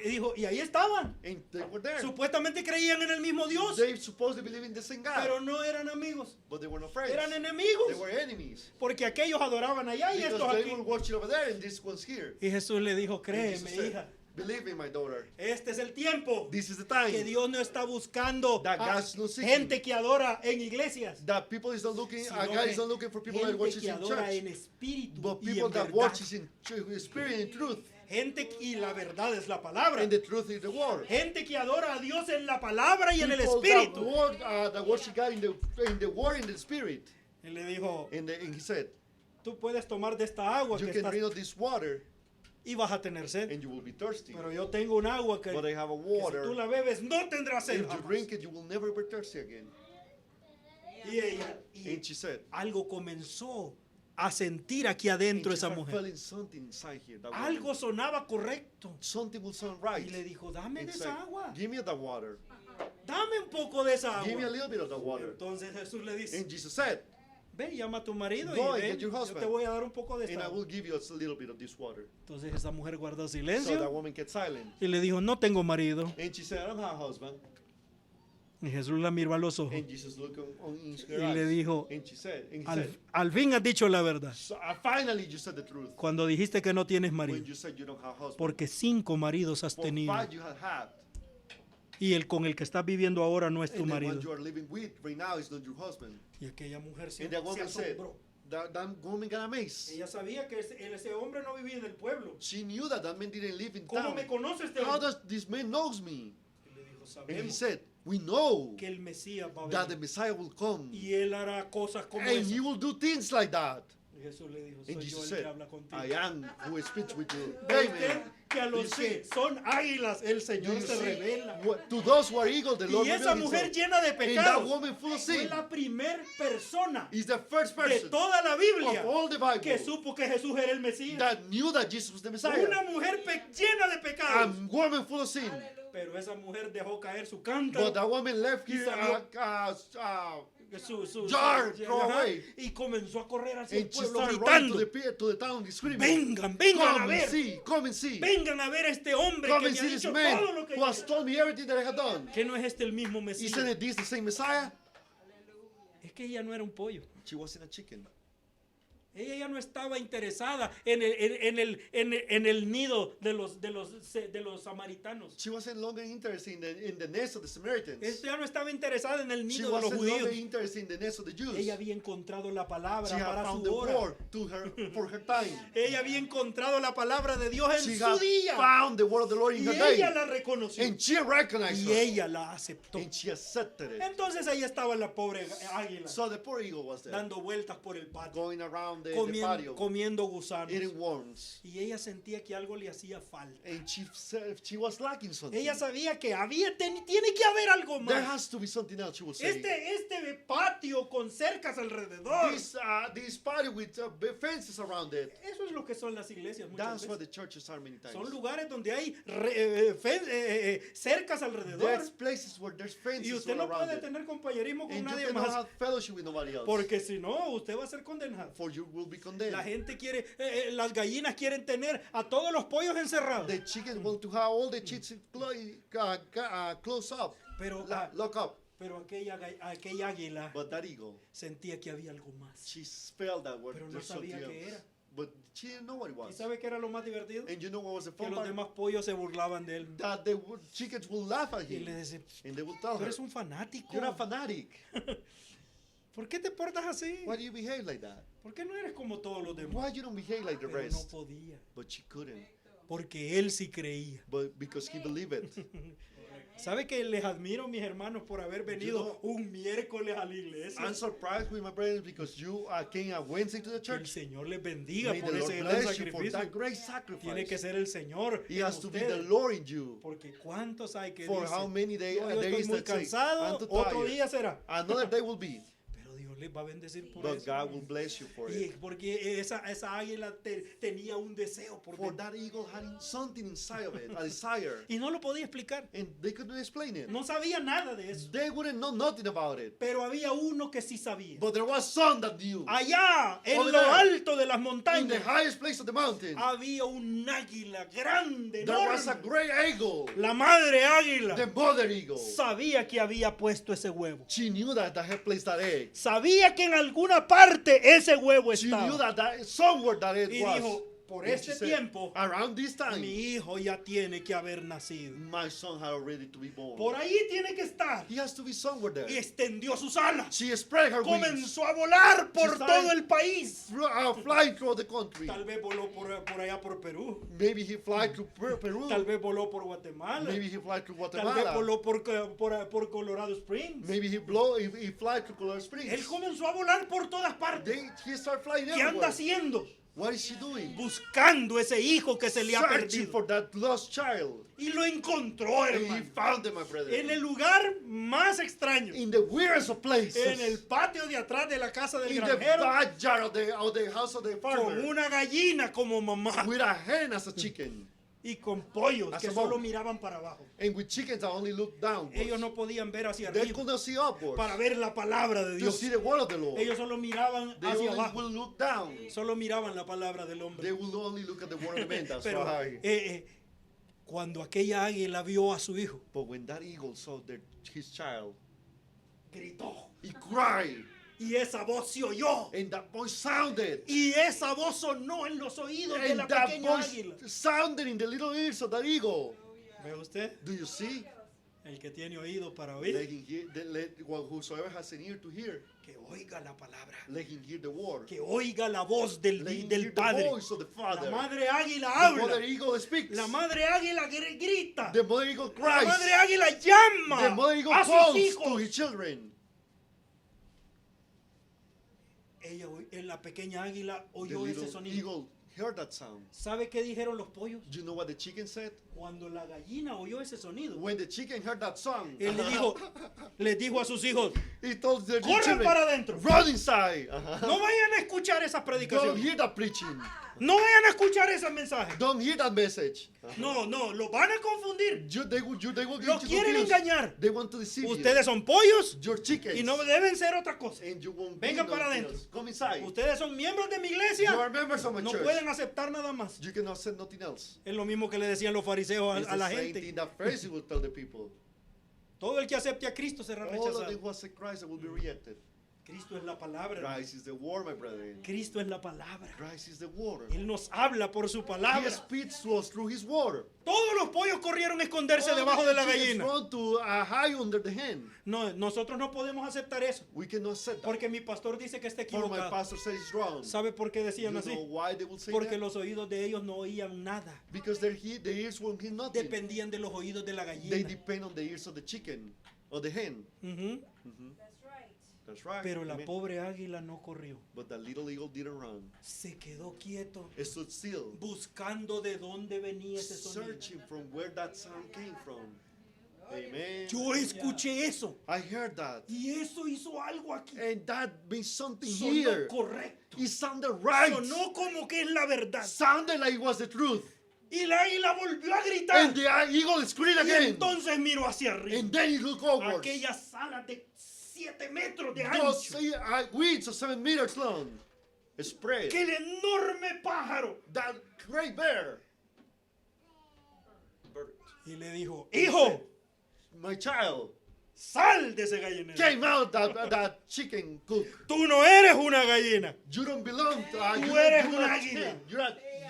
Dijo, y ahí estaban. And they were there. Supuestamente creían en el mismo Dios, They supposed to believe in the same God, pero no eran amigos, but they were not friends. eran They enemigos. were enemies. Porque aquellos adoraban allá y Because estos they aquí. were watching over there and this one's here. Y Jesús le dijo, And créeme, Jesus said, hija, believe me, my daughter. este es el tiempo This is the que time Dios no está buscando that a God's not seeking. gente que adora en iglesias, That people is not looking, sino God is not looking for people that gente worship que in adora en church, espíritu but y people en that verdad. worship in spirit and truth. Gente, y la verdad es la palabra. And the truth is the word. Gente que adora a Dios en la palabra y en el People espíritu. that worship God in the word and the spirit. Y le dijo, And he said, tú puedes tomar de esta agua you que can estás drink of this water y vas a tener sed. and you will be thirsty. Pero yo tengo un agua que, But I have a que si water. tú la bebes no tendrás sed. If you jamás. drink it, you will never be thirsty again. Y And she said, algo comenzó a sentir aquí adentro and she esa started mujer. feeling something inside here. That Algo woman. sonaba correcto. Something will sound right. Y le dijo, dame And de said, esa agua. give me the water. Dame un poco de esa Give me a agua. little bit of the water. Entonces Jesús le dice, And Jesus said, ve, llama a tu marido Go y and ven, get your yo husband. te voy a dar un poco de and esta I agua. will give you a little bit of this water. Entonces esa mujer guardó So that silencio woman kept silent. y le dijo, no tengo marido. And she said, I don't have a husband. Y Jesús la miró a los ojos. And Jesus looked in her Y le eyes. dijo, And she said, and he Al, said, al fin has dicho la verdad. so, finally you said the truth. Cuando dijiste que no tienes When marido. you said you don't have a husband. Porque 5 maridos has For tenido. 5 you have had. Y el con el que estás viviendo ahora no es tu And the one marido. you are living with right now is not your husband. Y aquella mujer se And that woman said, asombró. that woman got amazed. Ella sabía que ese hombre no vivía en el pueblo. She knew that man didn't live in ¿Cómo town. me conoce este How hombre? does this man knows me? Y le dijo, And he sabemos said, we know que el Mesías va a that the venir. Messiah will come. Y él hará cosas como And esas. he will do things like that. Y Jesús le dijo, And soy yo Jesus el que said, habla contigo. I am who speaks with you. ¿Ve usted Amen. que a los You que see? son águilas el Do Señor you se see? revela? To those who are eagles, the Lord Y esa reveals mujer himself. llena de And that pecados woman full of fue sin la primer persona is the first de person toda la Biblia of all the que Bible supo que Jesús era el Mesías. that knew that Jesus was the Messiah. Una mujer llena de pecados. A woman full of sin. Pero esa mujer dejó caer su But cántaro, that woman left here salió. su jar, throw ajá, away. y comenzó a correr hacia el and she pueblo started running gritando. to the town screaming, Vengan a come and ver. see, come and see. Vengan a ver a este hombre Come que and me ha see this dicho man todo lo que who has told me everything that I have done. que no es este el mismo Mesías. Isn't it this the same Messiah? Es que ella no era un pollo. She wasn't a chicken. Ella ya no estaba interesada en el nido de los samaritanos. She wasn't longer interested in the nest of the Samaritans. Ella ya no estaba interesada en el She nido de los wasn't longer judíos. interested in the nest of the Jews. Ella había encontrado la palabra She had para found su the hora. word for her time. Ella había encontrado la palabra de Dios en She su had día. found the word of the Lord in Y her day. ella la reconoció. And she recognized Y her. ella la aceptó. And she accepted it. Entonces ahí estaba la pobre águila So the poor eagle was there, dando vueltas por el patio, going around the patio, comiendo gusanos. eating worms. Y ella sentía que algo le hacía falta. And she was lacking something. Ella sabía que tiene que haber algo There más. has to be something else, she will say. Este patio con cercas alrededor. This party with fences around it. Eso es lo que son las iglesias muchas That's what veces. the churches are many times. Son lugares donde hay cercas alrededor. There's places where there's Y fences usted all no around puede it. tener compañerismo con And you nadie cannot más. have fellowship with nobody else. Porque si no, usted va a ser condenado. For you will be condemned. La gente quiere, las gallinas quieren tener a todos los pollos encerrados. The chickens want to have all the chicks close up, Pero, lock up. pero aquella águila But that eagle, sentía que había algo más. she felt that word. Pero no There's something sabía qué else. era. But she didn't know what it ¿Y was. sabe qué era lo más divertido? And you know what was the Que fun los part? demás pollos se burlaban de él. That the chickens will laugh at Y him. le decían, And they will tell tú her, eres un fanático. you're a fanatic. ¿Por qué te portas así? Why do you behave like that? ¿Por qué no eres como todos los demás? Why you don't behave like the Pero no rest? podía. But she couldn't. Porque él sí creía. But because he believed it. ¿Sabe que les admiro, mis hermanos, por haber venido un miércoles a la iglesia? I'm surprised with my brothers because you came on Wednesday to the Que el church. Señor les bendiga May the por Lord ese gran bless you for sacrificio. that great Tiene que sacrifice. ser el Señor He en has to be the ustedes. Lord in you. Porque ¿cuántos hay que For how dicen? many "No, yo estoy days muy that say, cansado, I'm too otro tired." día será. Another day will be. Pero Dios les va a bendecir por But eso. God will bless you for Y it. porque esa águila tenía un deseo por For dentro. that eagle had something inside of it, a desire. Y no lo podía explicar. And they couldn't explain it. No sabía nada de eso. They wouldn't know nothing about it. Pero había uno que sí sabía. But there was some that knew. Allá, en Over lo there, alto de las In the montañas, highest place of the mountain, había un águila grande, there was a enorme. great eagle. La madre águila The mother eagle. sabía que había puesto ese huevo. She knew that had placed that egg. Sabía que en alguna parte ese huevo She knew estaba. that somewhere that it Y was. dijo, por And este she said, tiempo, around this time, mi hijo ya tiene que haber nacido. my son had already to be born. Por ahí tiene que estar. He has to be somewhere there. Y extendió sus alas. She spread her wings, Comenzó a volar por She started- todo el país. flying through the country. Tal vez voló por allá por Perú. Maybe he fly to Peru. Tal vez voló por Guatemala. Maybe he fly to Tal vez Guatemala. voló por Colorado Springs. Maybe he fly to Colorado Springs. Él comenzó a volar por todas partes. He started flying ¿Qué anda everywhere. haciendo? What is she doing? Buscando ese hijo que se le ha Searching perdido. for that lost child. Y lo encontró, And he hermano. found them, my brother. En el lugar más extraño. In the weirdest of places. En el patio de atrás de la casa del In the granjero. backyard of the house of the Con farmer. una gallina como mamá. With a hen as a chicken. Y con pollos As que a solo mom. miraban para abajo. And with chickens that only look down. Ellos no podían ver hacia They arriba could not see upwards. para ver la palabra de To Dios. see the word of the Lord. Ellos solo miraban They hacia only abajo. will look down. Solo miraban la palabra del hombre. They will only look at the word of the man. That's Pero right. cuando aquella águila vio a su hijo, But when that eagle saw his child, gritó. he cried. Y esa voz se oyó. And that voice sounded. Y esa voz sonó en los oídos de And la that pequeña voice águila. sounded in the little ears of that eagle. ¿Ve usted? Do you see? El que tiene oído para let oír, him hear, whosoever has an ear to hear, que oiga la palabra. let him hear the word. Que oiga la voz del, Let him hear del the Padre. voice of the La Father. madre águila The mother habla. eagle speaks. La madre águila grita. The mother eagle La cries. madre águila llama The mother eagle a sus calls to hijos. his children. La pequeña águila The oyó ese little sonido. eagle heard that sound. ¿Sabe qué dijeron los pollos? Do you know what the chicken said? Cuando la gallina oyó ese sonido, When the chicken heard that song, él les dijo a sus hijos, he told the corran children, para adentro. run inside. No vayan a escuchar esas Don't predicaciones. hear that preaching. No vayan a escuchar esos mensajes. Don't hear that message. No, los van a confundir. They will get Los you quieren confused. engañar. They want to deceive Ustedes son pollos you. Your chickens. y no deben ser otra cosa. And you won't Vengan be para nothing adentro. else. Come inside. Ustedes son miembros de mi You iglesia. are members of my No church. pueden aceptar nada más. You cannot say nothing else. Es lo mismo que le decían los fariseos It's a la the same gente. thing that Pharisees will tell the people. Todo el que acepte a Cristo será All of them rechazado. who accept Christ will be rejected. Cristo es la palabra. hermano. Christ is the word, my brethren. Cristo es la palabra. Christ is the word. Él nos habla por su He palabra. speaks to us through his word. Todos los pollos corrieron a esconderse All debajo de la the chickens gallina. run to hide under the hen. No, nosotros no podemos aceptar eso. We cannot accept that. Porque mi pastor dice que está For my equivocado. pastor says it's wrong. ¿Sabe por qué You decían know así? why they will say Porque that? los oídos de ellos no oían nada. Because their ears won't hear nothing. Dependían de los oídos de la They gallina. depend on the ears of the chicken or the hen. Ujú. That's right. That's right. Pero la Amen. pobre águila no corrió. But the little eagle didn't run. Se quedó quieto, It stood still, buscando de dónde venía ese sonido. searching from where that sound came from. Amen. Yo escuché eso. I heard that. Y eso hizo algo aquí. And that means something Sonó here. correcto. It sounded right. Sonó como que es la verdad. Sounded like it was the truth. Y la águila volvió a gritar. And the eagle screamed Y again. entonces miró hacia arriba. And then he looked over. Aquellas alas de 7 metros de Those ancho. weeds of 7 meters long spread. Que el enorme pájaro. That great bear. Y le dijo, hijo, My child sal de ese gallinero. came out that chicken coop. Tú no eres una gallina. You don't belong to Tú eres you're un not águila. chicken.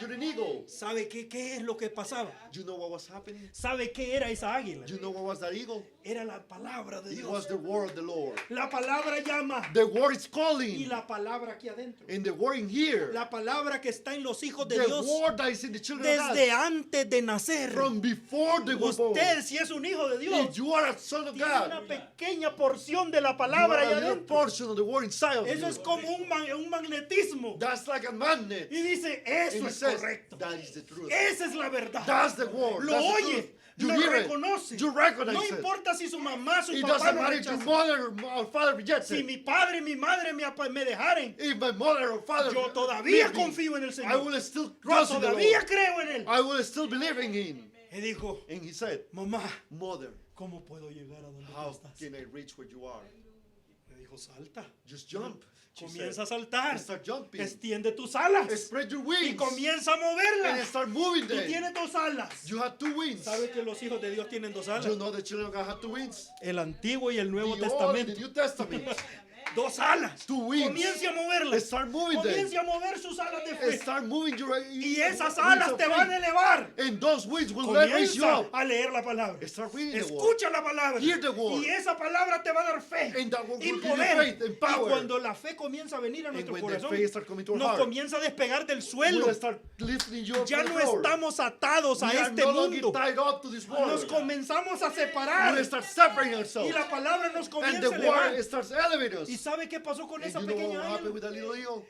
You're an eagle. ¿Sabe qué es lo que pasaba? You know what was happening? ¿Sabe qué era esa águila? You know what was that eagle? Era la palabra de It was Dios. the word of the Lord. La palabra llama. The word is Y calling. la palabra aquí adentro. And the word in here. La palabra que está en los hijos de The Dios word that is in the children of desde God. antes de nacer. From before they were born. Usted, si es un hijo de Dios, If you are a son of tiene God, una pequeña porción de la you palabra are allá a little adentro. portion of the word inside of Eso es you. como un magnetismo. That's like a magnet. Y dice, And eso it es says, correcto. that is the truth. Esa es la verdad. That's the word. Lo That's the oye, truth. You lo hear it. reconoce. You recognize No it. importa si su mamá, su It papá doesn't lo matter if your rechazan. mother or father rejects Si it. mi padre y mi madre me dejaren, If my mother or father yo todavía leave me, confío en el I Señor. will still Yo trust in the todavía Lord. creo en Él. I will still believe in Him. Y dijo, And he said, mamá, Mother, ¿cómo puedo llegar a donde tú how estás? can I reach where you are? Le dijo, salta. Just jump. She Comienza a said. saltar. Start jumping. Extiende tus alas. Spread your Y wings. comienza a And moverlas. start moving Tú them. tienes 2 alas. You have 2 wings. ¿Sabes que los hijos de Dios tienen 2 alas? You know the children of God have 2 wings. El Antiguo y el Nuevo The Old and Testamento. the New Testament. 2 alas. 2 wings. Comience a moverlas. Start moving them. Comience a mover sus alas de And fe. start moving your Y esas wings alas of te van a faith. elevar. And those wings will raise you Comienza up. a leer la palabra. Start reading the word. Escucha la palabra. Hear the word. Y esa palabra te va a dar fe And that word y will give you poder. faith and Y power. cuando la fe comienza a venir a And nuestro when the corazón, faith starts coming to our nos heart, comienza a despegar del suelo. we'll start lifting you up Ya to the no floor. estamos atados a We are este no longer mundo. tied up to this world. Nos comenzamos a separar. We'll start separating Y ourselves. la palabra nos And comienza the a elevar. word starts elevating us. ¿Y sabe qué pasó con And esa you know pequeña what happened águila? with that little eagle?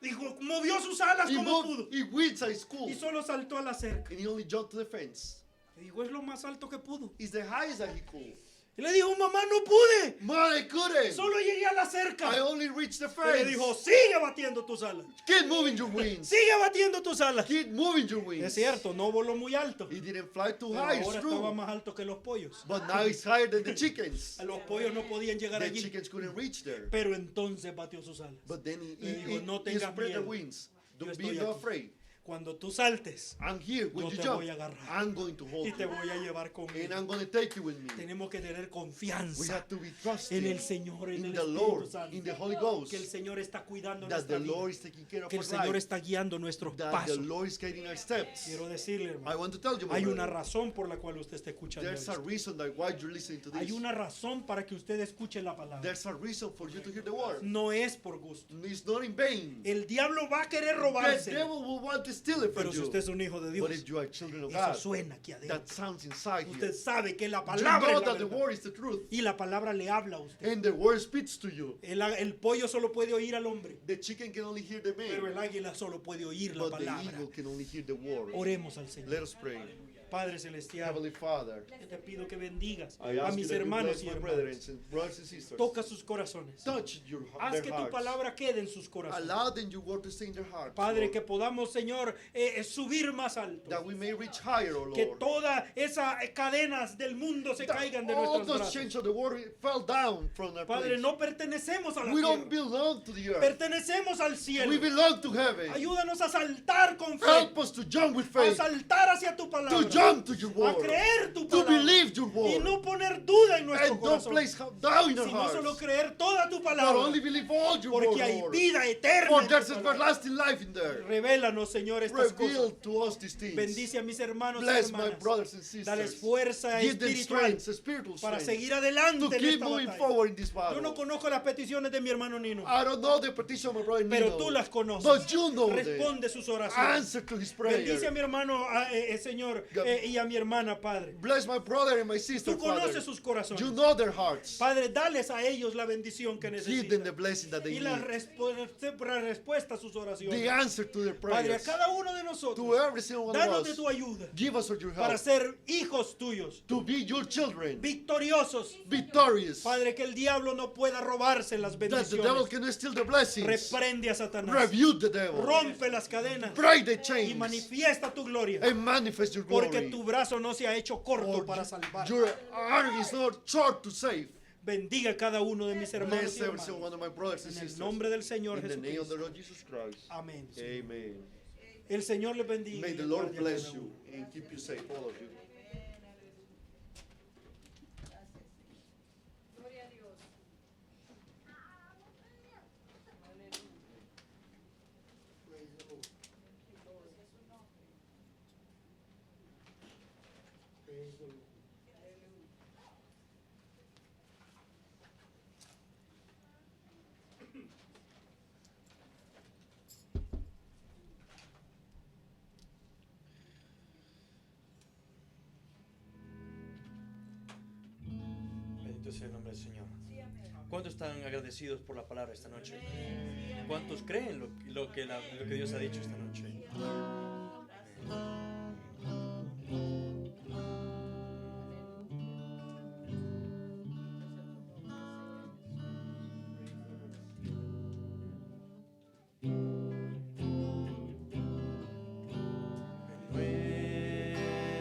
Dijo, movió sus alas He como pudo. moved, he went at school. Y solo saltó a la cerca. And he only jumped to the fence. Y dijo, es lo más alto que pudo. It's the highest that he could. Y le dijo, mamá, no pude. Man, I couldn't. Solo llegué a la cerca. I only reached the Y le fence. dijo, sigue batiendo tus alas. Keep moving your wings. Sigue batiendo tus alas. Keep moving your wings. Es cierto, no voló muy alto. He didn't fly too Pero high, it's ahora estaba true. más alto que los pollos. But now it's higher than the chickens. A los pollos no podían llegar The allí. chickens couldn't reach there. Pero entonces batió sus alas. But then Le dijo, no he tengas spread the miedo. wings. Yo Don't estoy be no aquí. afraid. Cuando tú saltes, I'm here. When yo you te jump, voy a agarrar I'm going to hold y te you. voy a llevar And conmigo. I'm going to take you with me. Tenemos que tener We confianza have to be en trusting el Señor, en in el the Espíritu Lord, Santo. in the Holy Ghost, Que el Señor está cuidando that nuestra the vida. Lord is taking care of Que el our Señor life, está guiando nuestros that the pasos. Lord is guiding our steps. Quiero decirle, I hermano, want to tell you, my hay una brother, razón por la cual usted está escuchando there's a esto. reason that why you're listening to Hay this. una razón para que usted escuche la palabra. There's a reason for you to hear the word. No es por gusto. It's not in vain. El diablo va a querer The robarse. devil will want to steal it from Pero si you. usted es un hijo de But Dios, if you are children of eso God, suena aquí adentro. that sounds inside here. Usted sabe que la You palabra know es la that the verdad. word is the truth. Y la palabra le habla a usted. And the word speaks to you. El pollo solo puede oír al hombre, The chicken can only hear the pero man, el águila solo puede oír la but the palabra. eagle can only hear the word. Oremos al Señor. Let us pray. Padre Celestial, Heavenly Father, yo te pido que bendigas I a ask you mis that you hermanos bless y my brethren hermanas. and brothers and sisters. Toca sus corazones. Touch Haz their que tu hearts. palabra quede en sus corazones. Allow them your word to stay in their hearts, Padre, Lord, que podamos, Señor, subir más alto. that we may reach higher, O Que Lord. todas esas cadenas del mundo se That caigan de all nuestros those brazos. chains of the world fell down from our Padre, place. no pertenecemos a la We don't tierra. belong to the earth. Pertenecemos al We cielo. belong to heaven. Ayúdanos a saltar con fe. Help us to jump with A faith, saltar hacia tu to palabra. jump to your A word, creer tu to palabra. believe your Y word, no poner duda en nuestro and don't corazón. place doubt in our Sino solo hearts, creer toda tu but palabra. only believe all your word, Porque hay Lord. vida eterna. For en tu there's palabra. everlasting life in there. Revélanos, Señor, estas Reveal cosas. to us these things. Bendice a mis hermanos y Bless my hermanas. brothers and Dales sisters. fuerza Give them espiritual strength, spiritual para strength, seguir adelante to en keep esta moving batalla. forward in this Yo no battle. conozco las peticiones de mi hermano Nino, I don't know the petition of my brother pero Nino, tú las conoces. but you know them. Responde sus oraciones. Answer to his prayer. Bendice a mi hermano, Señor, God- y a mi hermana, Padre. Bless my brother and my sister, Tú Father. conoces sus corazones. You know their hearts. Padre, dales a ellos la bendición que Give them the necesitan. blessing that they Y la need. respuesta a sus The oraciones. answer to their Padre, a prayers. cada uno de To nosotros, every single one of danos de us. tu ayuda Give us your para help. ser hijos tuyos, To be your children. victoriosos. Victorious. Padre, que el diablo no pueda robarse las That the devil bendiciones. cannot steal the blessings. Reprende a Satanás. Rebuke the devil. Rompe las cadenas Break the y chains. manifiesta tu gloria. And manifest your Porque glory. tu brazo no se ha hecho corto For para salvar. your arm is not short to save. Bendiga a cada uno de mis hermanos Bless y every single hermanas. one of my brothers and En el sisters. nombre del Señor In the name of the Jesucristo. Lord Jesus Christ. Amén. Amen. El Señor le bendiga. May y the le Lord guarde a bless cada you uno. and keep you safe, all of you. Gloria a Dios. Bendito sea el nombre del Señor. ¿Cuántos están agradecidos por la palabra esta noche? ¿Cuántos creen lo que Dios ha dicho esta noche?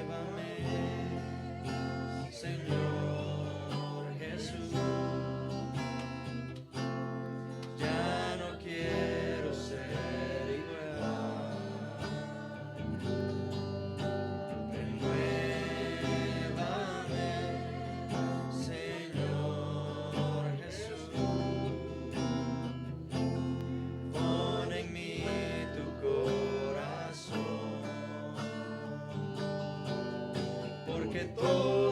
Renuévame, Señor Jesús. Ya no quiero ser igual. Renuévame, Señor Jesús. Pon en mí tu corazón, porque todo